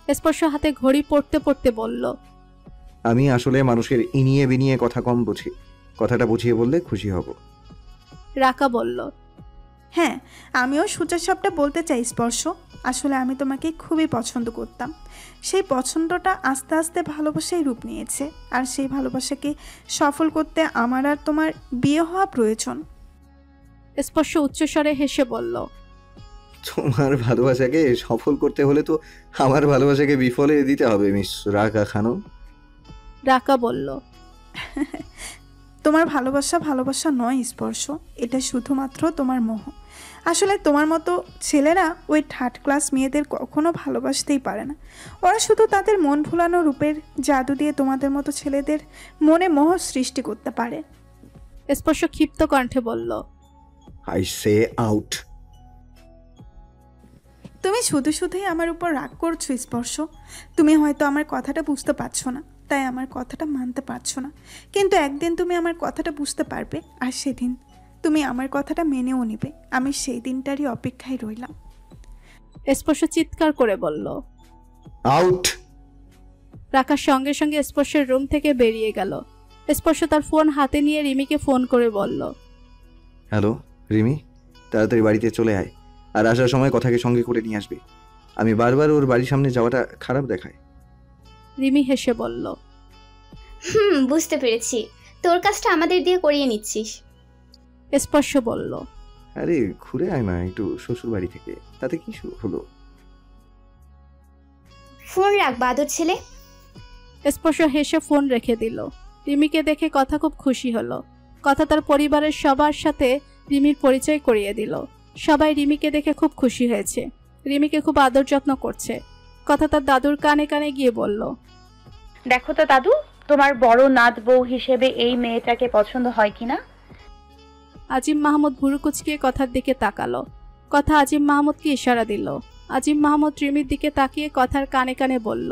[SPEAKER 3] স্পর্শ হাতে ঘড়ি পড়তে পড়তে বলল,
[SPEAKER 2] আমি আসলে মানুষের ইনিয়ে বিনিয়ে কথা কম বুঝি, কথাটা বুঝিয়ে বললে খুশি হব।
[SPEAKER 3] রাকা বলল,
[SPEAKER 8] হ্যাঁ, আমিও সোজা সবটা বলতে চাই স্পর্শ। আসলে আমি তোমাকে খুবই পছন্দ করতাম। সেই পছন্দটা আস্তে আস্তে ভালোবাসায় রূপ নিয়েছে, আর সেই ভালোবাসাকে সফল করতে আমার আর তোমার বিয়ে হওয়া প্রয়োজন।
[SPEAKER 3] স্পর্শ উচ্চস্বরে হেসে বলল,
[SPEAKER 2] তোমার ভালোবাসাকে সফল করতে হলে তো আমার ভালোবাসাকে বিফলে দিতে হবে মিস রাকা খানম।
[SPEAKER 3] রাকা বলল,
[SPEAKER 8] তোমার ভালোবাসা ভালোবাসা নয় স্পর্শ, এটা শুধুমাত্র তোমার মোহ। আসলে তোমার মতো ছেলেরা ওই থার্ড ক্লাস মেয়েদের কখনো ভালোবাসতেই পারে না। ওরা শুধু তাদের মন ভুলানো রূপের জাদু দিয়ে তোমাদের মতো ছেলেদের মনে মোহ সৃষ্টি করতে পারে।
[SPEAKER 3] স্পর্শ ক্ষিপ্ত কণ্ঠে বলল,
[SPEAKER 2] আই সে আউট।
[SPEAKER 8] তুমি শুধু শুধুই আমার উপর রাগ করছো স্পর্শ। তুমি হয়তো আমার কথাটা বুঝতে পারছো না, তাই আমার কথাটা মানতে পারছো না, কিন্তু একদিন তুমি আমার কথাটা বুঝতে পারবে, আর সেদিন তুমি আমার কথাটা মেনেও নিবে। আমি সেই দিনটারই অপেক্ষায় রইলাম।
[SPEAKER 3] স্পর্শ চিৎকার করে বলল,
[SPEAKER 2] আউট।
[SPEAKER 3] রাকার সঙ্গে সঙ্গে স্পর্শের রুম থেকে বেরিয়ে গেল। স্পর্শ তার ফোন হাতে নিয়ে রিমিকে ফোন করে বলল,
[SPEAKER 2] হ্যালো রিমি, তাড়াতাড়ি বাড়িতে চলে আয়, আর আসার সময় কথাকে সঙ্গে করে নিয়ে আসবে। আমি বারবার ওর বাড়ির সামনে যাওয়াটা খারাপ দেখায়।
[SPEAKER 3] রিমি হেসে বলল,
[SPEAKER 7] বুঝতে পেরেছি, তোর কাজটা আমাদের দিয়ে করিয়ে নিচ্ছিস।
[SPEAKER 3] স্পর্শ বলল,
[SPEAKER 2] আরে ঘুরে আয় না একটু শ্বশুর বাড়ি থেকে, তাতে কি হলো?
[SPEAKER 7] ফোন রাখ বাদর ছেলে।
[SPEAKER 3] স্পর্শ হেসে ফোন রেখে দিল। রিমিকে দেখে কথা খুব খুশি হলো। কথা তার পরিবারের সবার সাথে রিমির পরিচয় করিয়ে দিল। সবাই রিমিকে দেখে খুব খুশি হয়েছে। রিমিকে খুব আদর যত্ন করছে। কথা তার দাদুর কানে কানে গিয়ে বলল,
[SPEAKER 4] দেখো তো দাদু, তোমার বড় নাত বউ হিসেবে এই মেয়েটাকে পছন্দ হয় কিনা।
[SPEAKER 3] আজিম মাহমুদ ভুরু কুচকিয়ে কথার দিকে তাকালো। কথা আজিম মাহমুদকে ইশারা দিল। আজিম মাহমুদ রিমির দিকে তাকিয়ে কথার কানে কানে বলল,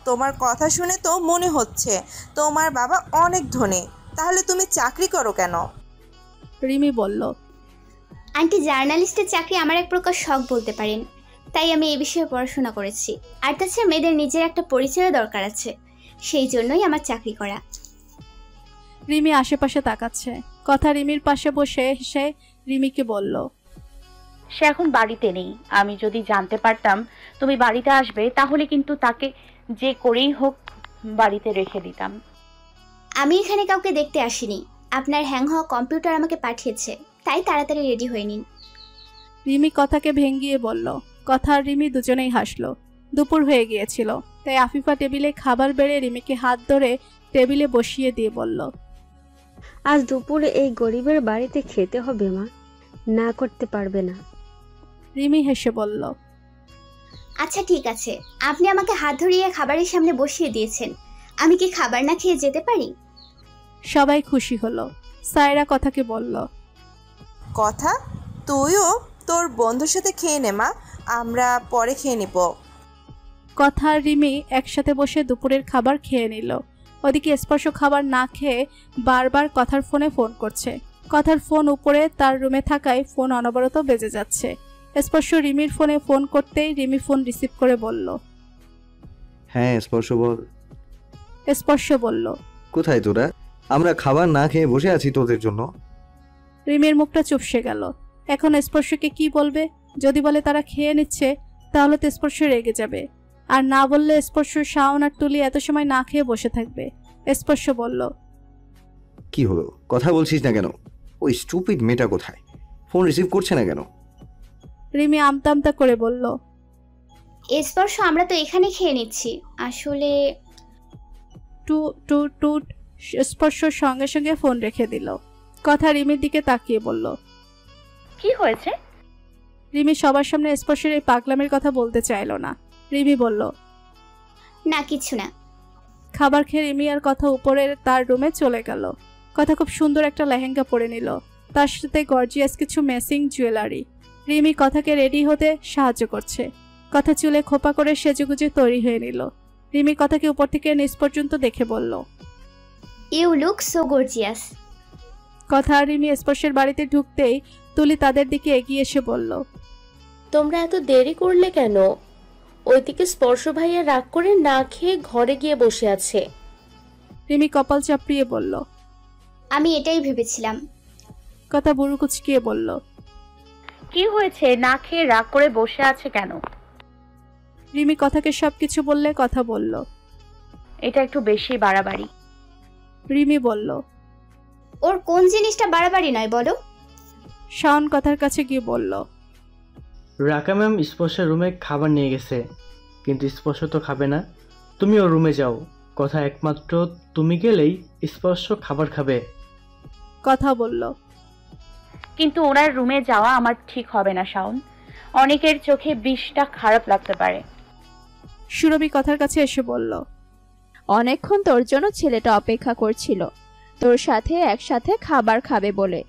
[SPEAKER 14] তোমার কথা শুনে তো মনে হচ্ছে তোমার বাবা অনেক ধনী, তাহলে তুমি চাকরি করো কেন?
[SPEAKER 3] রিমি বলল,
[SPEAKER 7] আন্টি, জার্নালিস্টের চাকরি আমার এক প্রকার শখ বলতে পারেন, তাই আমি এই বিষয়ে পড়াশোনা করেছি। আর তাছাড়া মেয়েদের নিজের একটা পরিচয় দরকার আছে, সেই জন্যই আমার চাকরি করা।
[SPEAKER 3] রিমি আশেপাশে তাকাচ্ছে। কথা রিমির পাশে বসে হেসে রিমিকে বলল,
[SPEAKER 4] সে এখন বাড়িতে নেই। আমি যদি জানতে পারতাম তুমি বাড়িতে আসবে, তাহলে কিন্তু তাকে যে করেই হোক বাড়িতে রেখে দিতাম।
[SPEAKER 7] আমি এখানে কাউকে দেখতে আসিনি, আপনার হ্যাং হওয়া কম্পিউটার আমাকে পাঠিয়েছে, তাই তাড়াতাড়ি রেডি হয়ে নিন।
[SPEAKER 3] রিমি কথাকে ভেঙ্গিয়ে বলল। কথা আর রিমি দুজনেই হাসলো। দুপুর হয়ে গিয়েছিল, তাই আফিফা টেবিলে খাবার বেড়ে রিমিকে হাত ধরে টেবিলে বসিয়ে দিয়ে বলল,
[SPEAKER 13] আজ দুপুরে এই গরিবের বাড়িতে খেতে হবে মা, না করতে পারবে না।
[SPEAKER 3] রিমি হেসে বলল,
[SPEAKER 7] আচ্ছা ঠিক আছে, আপনি আমাকে হাত ধরিয়ে খাবারের সামনে বসিয়ে দিয়েছেন, আমি কি খাবার না খেয়ে যেতে পারি?
[SPEAKER 3] সবাই খুশি হলো। সায়রা কথাকে বলল,
[SPEAKER 14] কথা তুইও তোর বন্ধুর সাথে খেয়ে নে মা, আমরা পরে খেয়ে নিব।
[SPEAKER 3] কথা আর রিমি একসাথে বসে দুপুরের খাবার খেয়ে নিল। ওদিকে স্পর্শ খাবার না খেয়ে বারবার কথার ফোনে ফোন করছে। কথার ফোন উপরে তার রুমে থাকায় ফোন অনবরত বেজে যাচ্ছে। স্পর্শ রিমির ফোনে ফোন করতেই রিমি ফোন রিসিভ করে বলল,
[SPEAKER 2] হ্যাঁ স্পর্শ বল।
[SPEAKER 3] স্পর্শ বলল,
[SPEAKER 2] কোথায় তোরা? আমরা খাবার না খেয়ে বসে আছি তোদের জন্য।
[SPEAKER 3] রিমির মুখটা চুপসে গেল। এখন স্পর্শকে কি বলবে? যদি বলে তারা খেয়ে নিচ্ছে, তাহলে তো স্পর্শ রেগে যাবে, আর না বললে স্পর্শ শাওন আর তুলি এত সময় না খেয়ে বসে থাকবে। স্পর্শ বলল,
[SPEAKER 2] কি হলো, কথা বলছিস না কেন? ওই স্টুপিড মেয়েটা কোথায়? ফোন রিসিভ করছে না কেন?
[SPEAKER 3] রিমি আমতা আমতা করে বলল,
[SPEAKER 7] স্পর্শ আমরা তো এখানে খেয়ে নিচ্ছি আসলে।
[SPEAKER 3] টু টু টুট। স্পর্শ সঙ্গে সঙ্গে ফোন রেখে দিল। কথা রিমির দিকে তাকিয়ে বলল,
[SPEAKER 4] কি হয়েছে?
[SPEAKER 3] রিমি সবার সামনে স্পর্শের এই পাগলামের কথা বলতে চাইল না। রিমি বলল,
[SPEAKER 7] না কিছু না।
[SPEAKER 3] খাবার খেয়ে রিমি আর কথা উপরের তার রুমে চলে গেল। কথা খুব সুন্দর একটা লেহেঙ্গা পরে নিল, তার সাথে গর্জিয়াস কিছু ম্যাচিং জুয়েলারি। রিমি কথাকে রেডি হতে সাহায্য করছে। কথা চুলে খোপা করে সেজেগুজে তৈরি হয়ে নিল। রিমি কথাকে উপর থেকে নিচ পর্যন্ত দেখে বলল,
[SPEAKER 7] ইউ লুক সো গর্জিয়াস।
[SPEAKER 3] কথা আর রিমি স্পর্শের বাড়িতে ঢুকতেই তুলি তাদের দিকে এগিয়ে এসে বলল,
[SPEAKER 6] তোমরা এত দেরি করলে কেন? ওইদিকে স্পর্শ ভাইয়া রাগ করে না খেয়ে ঘরে গিয়ে বসে আছে।
[SPEAKER 3] রিমি কপাল চাপড়িয়ে বলল,
[SPEAKER 7] আমি এটাই ভেবেছিলাম।
[SPEAKER 3] কথা বুড়ো কুচকিয়ে বলল,
[SPEAKER 4] কি হয়েছে? না খেয়ে রাগ করে বসে আছে কেন?
[SPEAKER 3] রিমি কথাকে সবকিছু বললে কথা বলল,
[SPEAKER 4] এটা একটু বেশি বাড়াবাড়ি।
[SPEAKER 3] রিমি বলল,
[SPEAKER 7] ওর কোন জিনিসটা বাড়াবাড়ি নয় বলো?
[SPEAKER 3] শাওন কথার কাছে গিয়ে বলল,
[SPEAKER 9] রাকা ম্যাম স্পর্শের রুমে খাবার নিয়ে গেছে, কিন্তু স্পর্শ তো খাবে না। তুমি ওর রুমে যাও। কথা একমাত্র তুমি গেলেই স্পর্শ খাবার খাবে।
[SPEAKER 3] কথা বলল,
[SPEAKER 4] কিন্তু ওনার রুমে যাওয়া আমার ঠিক হবে না শাওন। অনেকের চোখে বিষটা খারাপ লাগতে পারে।
[SPEAKER 3] সুরভি কথার কাছে এসে বলল,
[SPEAKER 12] অনেকক্ষণ তোর জন্য ছেলেটা অপেক্ষা করছিল তোর সাথে একসাথে খাবার খাবে বলে।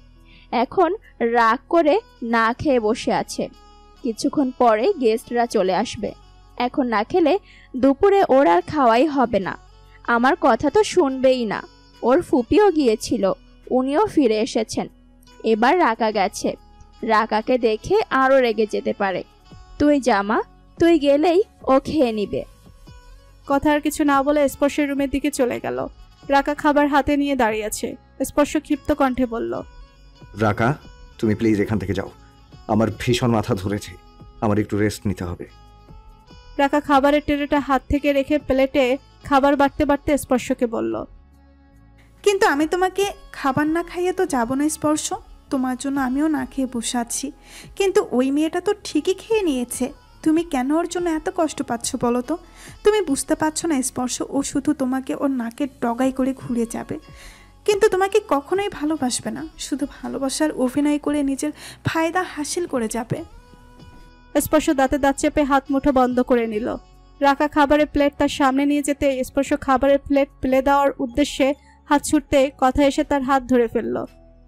[SPEAKER 12] এখন রাগ করে না খেয়ে বসে আছে। কিছুক্ষণ পরে গেস্টরা চলে আসবে। এখন না খেলে দুপুরে ওর আর খাওয়াই হবে না। আমার কথা তো শুনবেই না। ওর ফুপিও গিয়েছিল, উনিও ফিরে এসেছেন। এবার রাকা গেছে। রাকাকে দেখে আরও রেগে যেতে পারে। তুই জামা, তুই গেলেই ও খেয়ে নিবে।
[SPEAKER 3] কথা আর কিছু না বলে স্পর্শের রুমের দিকে চলে গেল। রাকা খাবার হাতে নিয়ে দাঁড়িয়ে আছে। স্পর্শ ক্ষিপ্ত কণ্ঠে বলল,
[SPEAKER 2] রাকা, তুমি প্লিজ এখান থেকে যাও। আমার ভীষণ মাথা ধরেছে, আমার একটু রেস্ট নিতে হবে।
[SPEAKER 3] রাকা খাবারের ট্রেটা হাত থেকে রেখে প্লেটে খাবার বাড়তে বাড়তে স্পর্শকে বলল,
[SPEAKER 8] কিন্তু আমি তোমাকে খাবার না খাইয়ে তো যাবো না স্পর্শ। তোমার জন্য আমিও না খেয়ে বসে আছি, কিন্তু ওই মেয়েটা তো ঠিকই খেয়ে নিয়েছে। তুমি কেন ওর জন্য এত কষ্ট পাচ্ছ বলো তো? তুমি বুঝতে পারছো না স্পর্শ, ও শুধু তোমাকে ওর নাকের ডগাই করে ঘুরে যাবে, কিন্তু তোমাকে কখনোই ভালোবাসবে না। শুধু ভালোবাসার অভিনয় করে নিজের ফায়দা হাসিল করে যাবে।
[SPEAKER 3] স্পর্শ দাঁতে দাঁত চেপে হাত মুঠো বন্ধ করে নিল। রাকা খাবারের প্লেট তার সামনে নিয়ে যেতে স্পর্শ খাবারের প্লেট ফেলে দেওয়ার উদ্দেশ্যে হাত ছুটতে কথা এসে তার হাত ধরে ফেলল।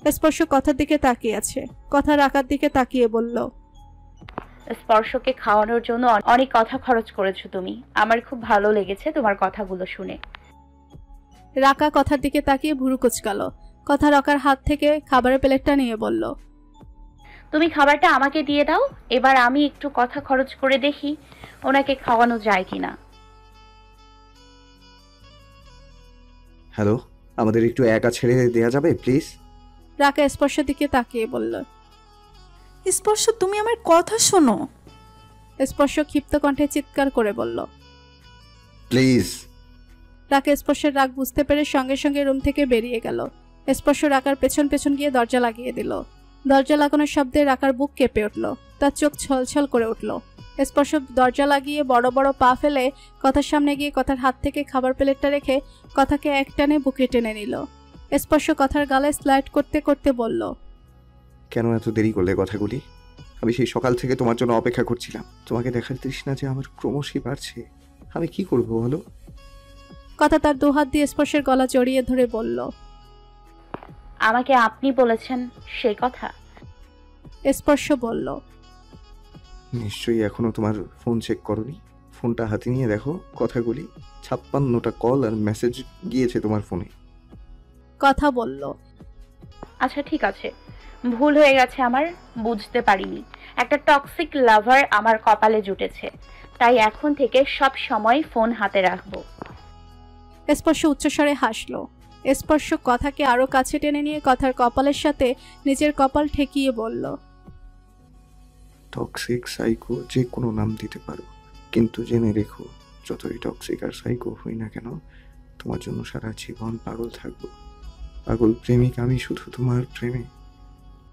[SPEAKER 3] স্পর্শ কথার দিকে তাকিয়ে আছে। কথা রাকার দিকে তাকিয়ে বলল,
[SPEAKER 4] স্পর্শকে খাওয়ানোর জন্য অনেক কথা খরচ করেছো তুমি। আমার খুব ভালো লেগেছে তোমার কথাগুলো শুনে।
[SPEAKER 3] রাকা কথার দিকে তাকিয়ে ভুরু কুচকালো। কথা রাকার হাত থেকে খাবারের প্লেটটা নিয়ে বলল,
[SPEAKER 4] তুমি খাবারটা আমাকে দিয়ে দাও। এবার আমি একটু কথা খরচ করে দেখি ওনাকে খাওয়ানো যায় কিনা।
[SPEAKER 2] হ্যালো, আমাদের একটু একা ছেড়ে দেয়া যাবে প্লিজ?
[SPEAKER 3] রাকা স্পর্শের দিকে তাকিয়ে বলল,
[SPEAKER 8] স্পর্শ তুমি আমার কথা শোনো।
[SPEAKER 3] স্পর্শ ক্ষিপ্ত কণ্ঠে চিৎকার করে বলল,
[SPEAKER 2] প্লিজ।
[SPEAKER 3] রাকা স্পর্শের রাগ বুঝতে পেরে সঙ্গে সঙ্গে রুম থেকে বেরিয়ে গেল। স্পর্শ রাকার পেছন পেছন গিয়ে দরজা লাগিয়ে দিল। দরজা লাগানোর শব্দে রাকার বুক কেঁপে উঠল, তার চোখ ছলছল করে উঠল। স্পর্শ দরজা লাগিয়ে বড় বড় পা ফেলে কথার সামনে গিয়ে কথার হাত থেকে খাবার প্লেটটা রেখে কথাকে একটানে বুকে টেনে নিল। স্পর্শ কথার গালে স্লাইড করতে করতে বলল,
[SPEAKER 2] কেন এত দেরি করলে কথাগুলি? আমি সেই সকাল থেকে তোমার জন্য অপেক্ষা করছিলাম। তোমাকে দেখার তৃষ্ণা যে আমার ক্রমশই বাড়ছে। আমি কি করব বলো?
[SPEAKER 3] কথা তার দুহাত দিয়ে স্পর্শের গলা জড়িয়ে ধরে বলল,
[SPEAKER 4] আমাকে আপনি বলেছেন সেই কথা?
[SPEAKER 3] স্পর্শ বলল,
[SPEAKER 2] নিশ্চয়ই এখনো তোমার ফোন চেক করনি। ফোনটা হাতে নিয়ে দেখো, কথাগুলি 56টা কল আর মেসেজ গিয়েছে তোমার ফোনে।
[SPEAKER 3] কথা বলল,
[SPEAKER 4] আচ্ছা ঠিক আছে, ভুল হয়ে গেছে আমার, বুঝতে পারিনি। একটা টক্সিক লাভার আমার কপালে জুটেছে, তাই এখন থেকে সব সময় ফোন হাতে রাখবো।
[SPEAKER 3] স্পর্শ উচ্চস্বরে হাসলো। স্পর্শ কথাকে আরো কাছে টেনে নিয়ে কথার কপালের সাথে নিজের কপাল ঠেকিয়ে বলল,
[SPEAKER 2] টক্সিক সাইকো যে কোনো নাম দিতে পারো, কিন্তু জেনে রেখো যতই টক্সিক আর সাইকো হই না কেন, তোমার জন্য সারা জীবন পাগল থাকবো। পাগল প্রেমিক আমি শুধু তোমার প্রেমে।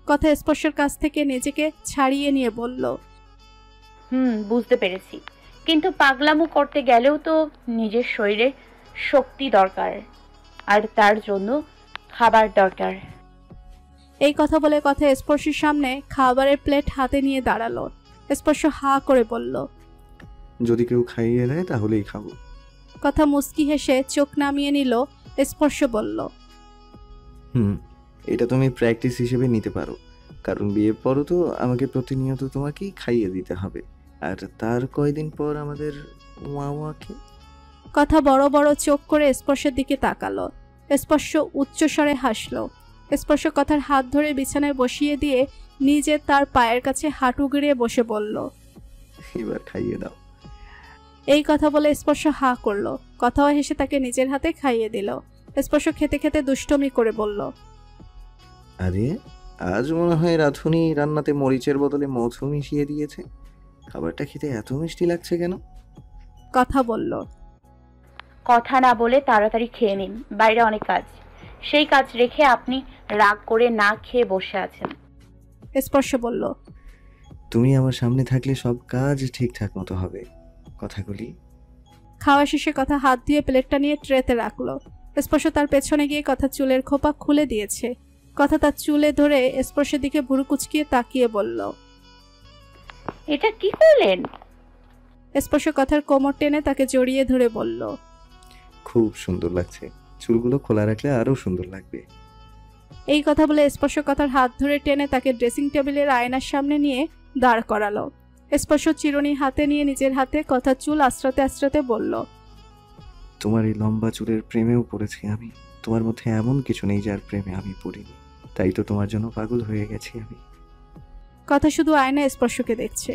[SPEAKER 3] কথা স্পর্শের কাছ থেকে নিজেকে ছাড়িয়ে নিয়ে বলল,
[SPEAKER 4] বুঝতে পেরেছি, কিন্তু পাগলামো করতে গেলেও তো নিজের শরীরে শক্তি দরকার, আর তার জন্য খাবার দরকার।
[SPEAKER 3] এই কথা বলে কথা স্পর্শের সামনে খাবারের প্লেট হাতে নিয়ে দাঁড়ালো। স্পর্শ হা করে বলল,
[SPEAKER 2] যদি কেউ খাইয়ে দেয় তাহলেই খাবো।
[SPEAKER 3] কথা মুস্কি হেসে চোখ নামিয়ে নিল। স্পর্শ বলল,
[SPEAKER 2] এটা তুমি প্র্যাকটিস হিসেবে নিতে পারো, কারণ বিয়ের পরও তো আমাকে প্রতিনিয়ত তোমাকেই খাইয়ে দিতে হবে, আর তার কয়দিন পর আমাদের ওয়াওয়াকে।
[SPEAKER 3] কথা বড় বড় চোখ করে স্পর্শের দিকে তাকালো। স্পর্শ উচ্চস্বরে হাসলো। স্পর্শ কথার হাত ধরে বিছানায় বসিয়ে দিয়ে নিজে তার পায়ের কাছে হাঁটু গেড়িয়ে বসে বলল,
[SPEAKER 2] এবার খাইয়ে দাও।
[SPEAKER 3] এই কথা বলে স্পর্শ হা করলো। কথাও হেসে তাকে নিজের হাতে খাইয়ে দিল। স্পর্শ খেতে খেতে দুষ্টমি করে বলল,
[SPEAKER 2] আরে আজ মনে হয় রাধুনি রান্নাতে মরিচের বদলে মধু মিশিয়ে দিয়েছে। খাবারটা খেতে এত মিষ্টি লাগছে কেন?
[SPEAKER 3] কথা বলল,
[SPEAKER 4] কথা না বলে তাড়াতাড়ি খেয়ে নিন, বাইরে অনেক কাজ। সেই কাজ রেখে আপনি রাগ করে না খেয়ে বসে আছেন।
[SPEAKER 3] স্পর্শ বলল,
[SPEAKER 2] তুমি আমার সামনে থাকলে সব কাজ ঠিকঠাক মতো হবে। কথাগুলি।
[SPEAKER 3] খাওয়া শেষে কথা হাত দিয়ে প্লেটটা নিয়ে ট্রেতে রাখলো। স্পর্শ তার পেছনে গিয়ে কথা চুলের খোপা খুলে দিয়েছে। কথা তার চুলে ধরে স্পর্শের দিকে ভুরু কুচকিয়ে তাকিয়ে বলল,
[SPEAKER 4] এটা কি করলেন?
[SPEAKER 3] স্পর্শ কথার কোমর টেনে তাকে জড়িয়ে ধরে বলল,
[SPEAKER 2] খুব সুন্দর লাগছে, চুলগুলো খোলা রাখলে আরো সুন্দর লাগবে।
[SPEAKER 3] এই কথা বলে স্পর্শ কথার হাত ধরে টেনে তাকে ড্রেসিং টেবিলের আয়নার সামনে নিয়ে দাঁড় করালো। স্পর্শ চিরুনি হাতে নিয়ে নিজের হাতে কথা চুল আশ্রাতে আশ্রাতে বলল,
[SPEAKER 2] তোমার এই লম্বা চুলের প্রেমেও পড়েছি আমি। তোমার মধ্যে এমন কিছু নেই যার প্রেমে আমি পড়িনি, তাই তো তোমার জন্য পাগল হয়ে গেছি আমি।
[SPEAKER 3] কথা শুধু আয়না স্পর্শকে দেখছে।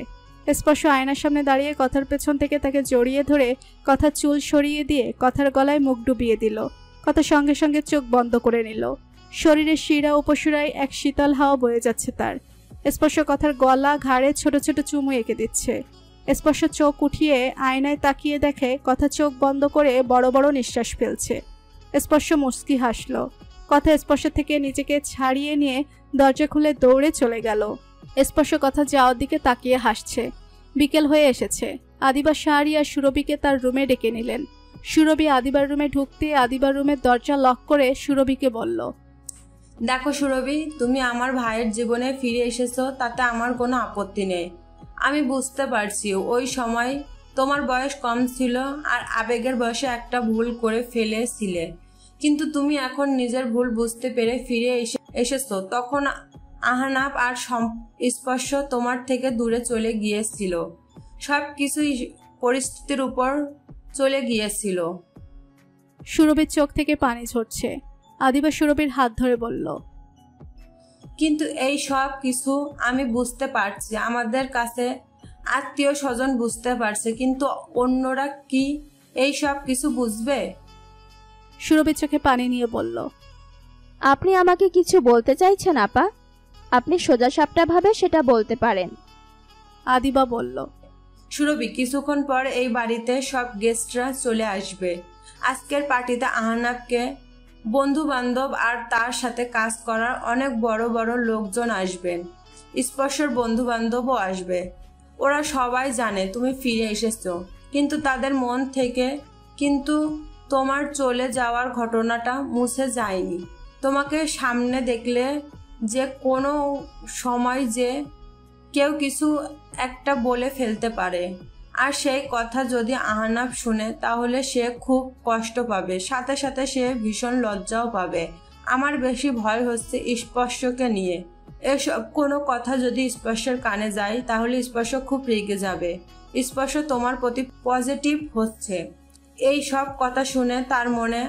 [SPEAKER 3] স্পর্শ আয়নার সামনে দাঁড়িয়ে কথার পেছন থেকে তাকে জড়িয়ে ধরে কথার চুল সরিয়ে দিয়ে কথার গলায় মুখ ডুবিয়ে দিল। কথা সঙ্গে সঙ্গে চোখ বন্ধ করে নিল। শরীরের শিরা উপশিরায় এক শীতল হাওয়া বয়ে যাচ্ছে তার। স্পর্শ কথার গলা ঘাড়ে ছোট ছোট চুমু এঁকে দিচ্ছে। স্পর্শ চোখ উঠিয়ে আয়নায় তাকিয়ে দেখে কথা চোখ বন্ধ করে বড় বড় নিঃশ্বাস ফেলছে। স্পর্শ মুস্কি হাসল। কথা স্পর্শ থেকে নিজেকে ছাড়িয়ে নিয়ে দরজা খুলে দৌড়ে চলে গেল। স্পর্শ কথা যাওয়ার দিকে তাকিয়ে হাসছে। বিকেল হয়ে এসেছে। আদিবা শাহরি আর সুরভিকে তার রুমে ডেকে নিলেন। সুরভি আদিবার রুমে ঢুকতে আদিবার রুমের দরজা লক করে সুরভিকে বলল,
[SPEAKER 5] দেখো সুরভি, তুমি আমার ভাইয়ের জীবনে ফিরে এসেছো, তাতে আমার কোনো আপত্তি নেই। আমি বুঝতে পারছি ওই সময় তোমার বয়স কম ছিল আর আবেগের বয়সে একটা ভুল করে ফেলেছিলে, কিন্তু তুমি এখন নিজের ভুল বুঝতে পেরে ফিরে এসেছো। তখন আহনাব আর স্পর্শ তোমার থেকে দূরে চলে গিয়েছিল, সব কিছুই পরিস্থিতির উপর চলে গিয়েছিল।
[SPEAKER 3] সুরভির চোখ থেকে পানি ঝরছে। আদিবা সুরভির হাত ধরে বলল,
[SPEAKER 5] কিন্তু এই সব কিছু আমি বুঝতে পারছি, আমাদের কাছে আত্মীয় স্বজন বুঝতে পারছে, কিন্তু অন্যরা কি এই সব কিছু বুঝবে?
[SPEAKER 3] সুরভির চোখে পানি নিয়ে বলল,
[SPEAKER 12] আপনি আমাকে কিছু বলতে চাইছেন আপা? আপনি সোজাসাপটা ভাবে সেটা বলতে পারেন।
[SPEAKER 3] আদিবা বলল,
[SPEAKER 5] সুরভি, কিছুক্ষণ পর এই বাড়িতে সব গেস্টরা চলে আসবে। আজকের পার্টিতে আহনাবকে বন্ধু বান্ধব আর তার সাথে কাজ করার অনেক বড় বড় লোকজন আসবেন। স্পর্শের বন্ধু বান্ধবও আসবে। ওরা সবাই জানে তুমি ফিরে এসেছো, কিন্তু তাদের মন থেকে কিন্তু তোমার চলে যাওয়ার ঘটনাটা মুছে যায়নি। তোমাকে সামনে দেখলে যে কোনো সময় যে কেউ কিছু একটা বলে ফেলতে পারে, আর সেই কথা যদি আহনাব শুনে তাহলে সে খুব কষ্ট পাবে, সাথে সাথে সে ভীষণ লজ্জাও পাবে। আমার বেশি ভয় হচ্ছে স্পর্শকে নিয়ে। এসব কোনো কথা যদি স্পর্শের কানে যায় তাহলে স্পর্শ খুব রেগে যাবে। স্পর্শ তোমার প্রতি পজিটিভ হচ্ছে, এই সব কথা শুনে তার মনে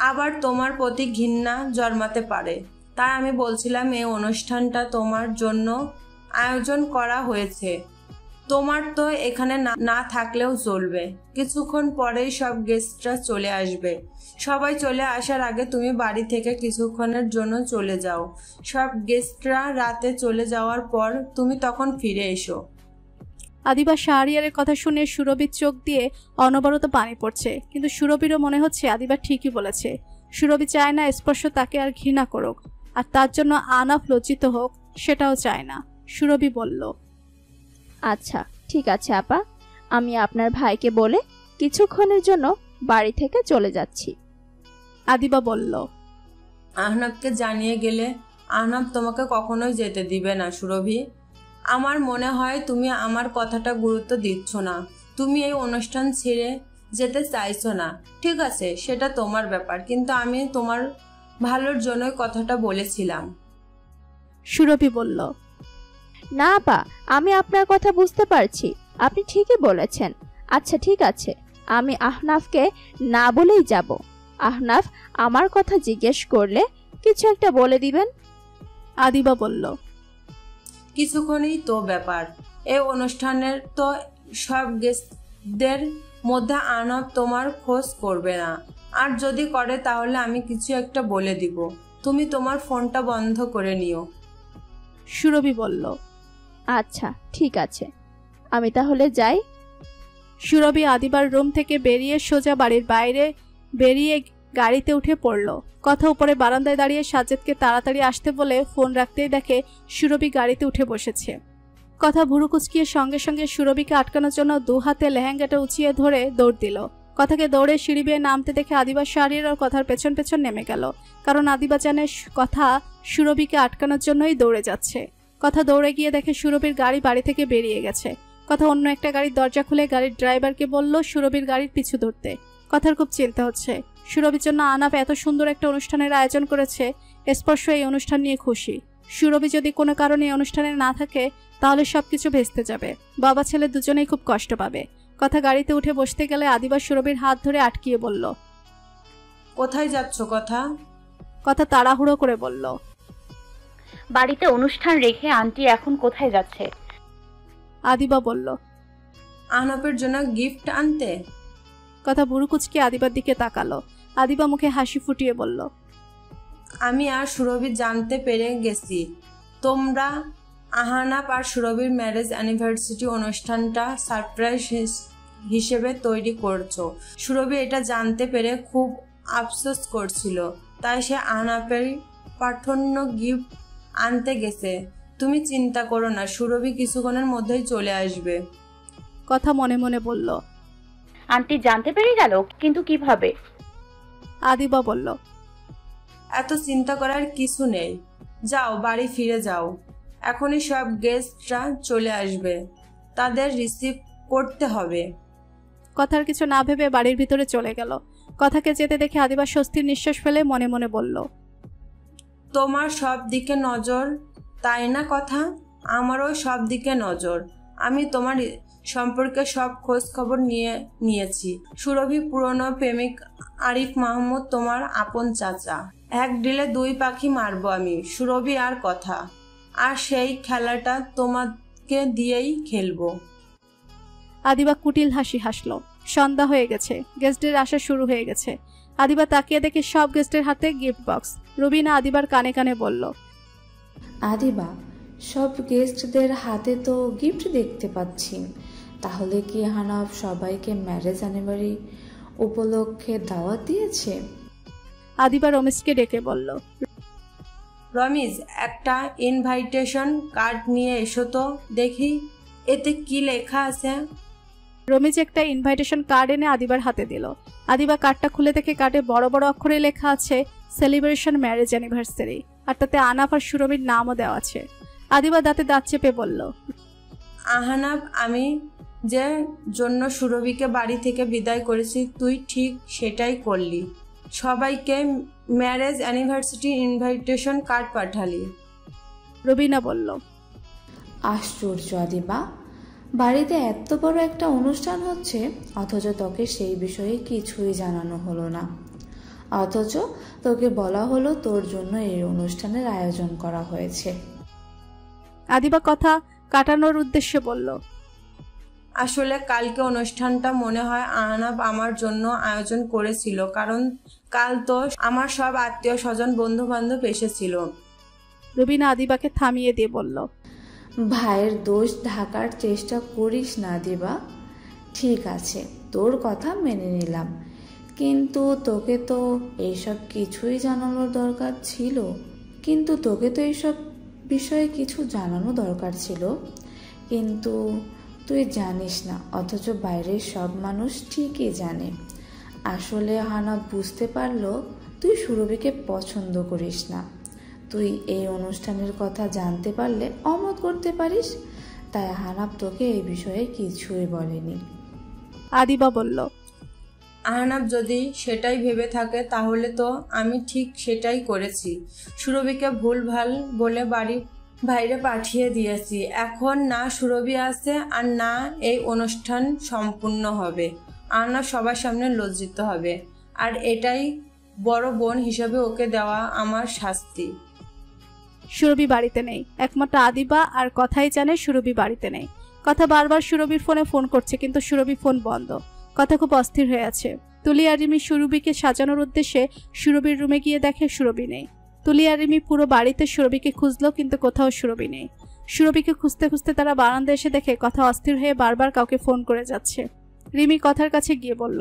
[SPEAKER 5] আবার তোমার প্রতি ঘৃণা জন্মাতে পারে। তাই আমি বলছিলাম এই অনুষ্ঠানটা তোমার জন্য আয়োজন করা হয়েছে, তোমার তো এখানে না থাকলেও চলবে। কিছুক্ষণ পরেই সব গেস্টরা চলে আসবে। সবাই চলে আসার আগে তুমি বাড়ি থেকে কিছুক্ষণের জন্য চলে যাও। সব গেস্টরা রাতে চলে যাওয়ার পর তুমি তখন ফিরে এসো।
[SPEAKER 3] আদিবা শাহরিয়ারের কথা শুনে সুরভির চোখ দিয়ে অনবরত পানি পড়ছে, কিন্তু সুরভিরও মনে হচ্ছে আদিবা ঠিকই বলেছে। সুরভি চায় না স্পর্শ তাকে আর ঘৃণা করুক, আর তার জন্য আহনাব লজ্জিত হোক, সেটাও চায় না। সুরভি বলল,
[SPEAKER 12] আচ্ছা ঠিক আছে আপা, আমি আপনার ভাইকে বলে কিছুক্ষণের জন্য বাড়ি থেকে চলে যাচ্ছি।
[SPEAKER 3] আদিবা বলল।
[SPEAKER 5] আহনাবকে জানিয়ে গেলে আহনাব তোমাকে কখনোই যেতে দিবে না সুরভি। আমার মনে হয় তুমি আমার কথাটা গুরুত্ব দিচ্ছ না। তুমি এই অনুষ্ঠান ছেড়ে যেতে চাইছো না, ঠিক আছে, সেটা তোমার ব্যাপার, কিন্তু আমি তোমার ভালোর জন্যই কথাটা বলেছিলাম।
[SPEAKER 3] সুরভি বলল।
[SPEAKER 12] না আপা, আমি আপনার কথা বুঝতে পারছি, আপনি ঠিকই বলেছেন। আচ্ছা ঠিক আছে, আমি আহনাফকে না বলেই যাব। আহনাফ আমার কথা জিজ্ঞেস করলে কিছু একটা বলে দিবেন।
[SPEAKER 3] আদিবা বলল।
[SPEAKER 5] কিছুক্ষণই তো ব্যাপার, এই অনুষ্ঠানের তো সব গেস্টদের মধ্যে আহনাব তোমার খোঁজ করবে না, আর যদি করে তাহলে আমি কিছু একটা বলে দিব। তুমি তোমার ফোনটা বন্ধ করে নিও।
[SPEAKER 3] সুরভি বলল।
[SPEAKER 12] আচ্ছা ঠিক আছে, আমি তাহলে যাই।
[SPEAKER 3] সুরভি আদিবার রুম থেকে বেরিয়ে সোজা বাড়ির বাইরে বেরিয়ে গাড়িতে উঠে পড়ল। কথা উপরে বারান্দায় দাঁড়িয়ে সাজ্জাদকে তাড়াতাড়ি আসতে বলে ফোন রাখতেই দেখে সুরভি গাড়িতে উঠে বসেছে। কথা ভুরু কুচকিয়ে সঙ্গে সঙ্গে সুরভিকে আটকানোর জন্য দু হাতে লেহেঙ্গাটা উঁচিয়ে ধরে দৌড় দিল। কথাকে দৌড়ে সিঁড়ি বেয়ে নামতে দেখে আদিবা শাড়ির আর কথার পেছন পেছন নেমে গেল, কারণ আদিবা জানে কথা সুরভিকে আটকানোর জন্যই দৌড়ে যাচ্ছে। কথা দৌড়ে গিয়ে দেখে সুরভির গাড়ি বাড়ি থেকে বেরিয়ে গেছে। কথা অন্য একটা গাড়ির দরজা খুলে গাড়ির ড্রাইভারকে বলল সুরভির গাড়ির পিছু ধরতে। কথার খুব চিন্তা হচ্ছে, সুরভির জন্য আহনাফ এত সুন্দর একটা অনুষ্ঠানের আয়োজন করেছে, স্পর্শ এই অনুষ্ঠান নিয়ে খুশি। সুরভি যদি কোনো কারণে এই অনুষ্ঠানে না থাকে তাহলে সবকিছু ভেস্তে যাবে, বাবা ছেলে দুজনেই খুব কষ্ট পাবে। কথা গাড়িতে উঠে বসতে গেলে আদিবা সুরভির হাত ধরে আটকিয়ে বলল।
[SPEAKER 5] কোথায় যাচ্ছ কথা?
[SPEAKER 3] কথা তাড়াহুড়ো করে বলল।
[SPEAKER 4] বাড়িতে অনুষ্ঠান রেখে আন্টি এখন কোথায় যাচ্ছে?
[SPEAKER 3] আদিবা বলল।
[SPEAKER 5] আহনাফের জন্য গিফট আনতে।
[SPEAKER 3] কথা ভুরু কুচকে আদিবার দিকে তাকালো। আদিবা মুখে হাসি ফুটিয়ে বলল।
[SPEAKER 5] আমি আর সুরভি জানতে পেরে গেছি তোমরা আহনাফ আর সুরভির ম্যারেজ অ্যানিভার্সারি অনুষ্ঠানটা সারপ্রাইজ হিসেবে তৈরি করছো। সুরভি এটা জানতে পেরে খুব আফসোস করছিল, তাই সে আহনাফের পাঠানো গিফট আনতে গেছে। তুমি চিন্তা করো না, সুরভি কিছুক্ষণের মধ্যেই চলে আসবে।
[SPEAKER 3] কথা মনে মনে বলল।
[SPEAKER 4] আন্টি জানতে পেরে গেল, কিন্তু কিভাবে?
[SPEAKER 3] আদিবা বলল।
[SPEAKER 5] এত চিন্তা করার কিছু নেই, যাও বাড়ি ফিরে যাও, এখনই সব গেস্টরা চলে আসবে, তাদের রিসিভ করতে হবে।
[SPEAKER 3] কথার কিছু না ভেবে বাড়ির ভিতরে চলে গেল। কথাকে যেতে দেখে আদিবা স্বস্তির নিঃশ্বাস ফেলে মনে মনে বলল।
[SPEAKER 5] তোমার সব দিকে নজর, তাই না কথা? আমারও সব দিকে নজর। আমি তোমার সম্পর্কে সব খোঁজ খবর নিয়েছি। সুরভি পুরনো প্রেমিক আরিফ মাহমুদ তোমার আপন চাচা। এক ডিলে দুই পাখি মারবো আমি, সুরভি আর কথা, আর সেই খেলাটা তোমাকে দিয়েই খেলবো।
[SPEAKER 3] আদিবা কুটিল হাসি হাসলো। সন্ধ্যা হয়ে গেছে, গেস্টদের আসা শুরু হয়ে গেছে। আদিবা তাকিয়ে দেখে সব গেস্টের হাতে গিফট বক্স। রুবিনা আদিবার কানে কানে বলল।
[SPEAKER 15] আদিবা, সব গেস্টদের হাতে তো গিফট দেখতে পাচ্ছি, তাহলে কি আহনাফ সবাইকে ম্যারেজ অ্যানিভার্সারি উপলক্ষে দাওয়াত দিয়েছে?
[SPEAKER 3] আদিবা রমেশকে ডেকে বলল।
[SPEAKER 5] রমেশ, একটা ইনভাইটেশন কার্ড নিয়ে এসো তো দেখি, এতে কি লেখা আছে।
[SPEAKER 3] রমেশ একটা ইনভাইটেশন কার্ড এনে আদিবার হাতে দিল। আদিবা কার্ডটা খুলে দেখে কার্ডে বড় বড় অক্ষরে লেখা আছে সেলিব্রেশন ম্যারেজ অ্যানিভার্সারি, আর তাতে আহনাফ আর সুরভির নামও দেওয়া আছে। আদিবা দাঁতে দাঁত চেপে বলল।
[SPEAKER 5] আহনাফ, আমি যে জন্য সুরভিকে বাড়ি থেকে বিদায় করেছি তুই ঠিক সেটাই করলি, সবাইকে ম্যারেজ অ্যানিভার্সারি ইনভাইটেশন কার্ড পাঠালি।
[SPEAKER 3] রুবিনা বলল।
[SPEAKER 15] আশ্চর্য আদিবা, বাড়িতে এত বড় একটা অনুষ্ঠান হচ্ছে অথচ তোকে সেই বিষয়ে কিছুই জানানো হলো না, অথচ তোকে বলা হলো তোর জন্য এই অনুষ্ঠানের আয়োজন করা হয়েছে।
[SPEAKER 3] আদিবা কথা কাটানোর উদ্দেশ্যে বলল।
[SPEAKER 5] আসলে কালকে অনুষ্ঠানটা মনে হয় আহনাফ আমার জন্য আয়োজন করেছিল, কারণ কাল তো আমার সব আত্মীয় স্বজন বন্ধু বান্ধব এসেছিল।
[SPEAKER 3] রুবিনা আদিবাকে থামিয়ে দিয়ে বলল।
[SPEAKER 15] ভাইয়ের দোষ ঢাকার চেষ্টা করিস না দিবা, ঠিক আছে তোর কথা মেনে নিলাম, কিন্তু তোকে তো এইসব কিছুই জানানোর দরকার ছিল, বিষয়ে কিছু জানানো দরকার ছিল, কিন্তু তুই জানিস না, অথচ বাইরের সব মানুষ ঠিকই জানে। আসলে হানাফ বুঝতে পারলো তুই সুরভিকে পছন্দ করিস না। তুই এই অনুষ্ঠানের কথা জানতে পারলে অমত করতে পারিস, তাই হানাফ তোকে এই বিষয়ে কিছুই বলেনি।
[SPEAKER 3] আদিবা বলল,
[SPEAKER 5] আহনাব যদি সেটাই ভেবে থাকে তাহলে তো আমি ঠিক সেটাই করেছি। সুরভিকে ভুলভাল বলে বাড়ি বাইরে পাঠিয়ে দিয়েছি। এখন না সুরভি আছে আর না এই অনুষ্ঠান সম্পূর্ণ হবে। আহনাব সবার সামনে লজ্জিত হবে, আর এটাই বড় বোন হিসেবে ওকে দেওয়া আমার শাস্তি।
[SPEAKER 3] সুরভি বাড়িতে নেই। একমাত্র আদিবা আর কথাই জানে সুরভি বাড়িতে নেই। কথা বারবার সুরভির ফোন করছে, কিন্তু সুরভি ফোন বন্ধ। কথা খুব অস্থির হয়ে আছে। তুলি আর রিমি সুরভিকে সাজানোর উদ্দেশ্যে সুরভির রুমে গিয়ে দেখে সুরভি নেই। তুলি আর রিমি পুরো বাড়িতে সুরভিকে খুঁজলো, কিন্তু কোথাও সুরভি নেই। সুরভিকে খুঁজতে খুঁজতে তারা বারান্দায় এসে দেখে কথা অস্থির হয়ে বারবার কাউকে ফোন করে যাচ্ছে। রিমি কথার কাছে গিয়ে বলল,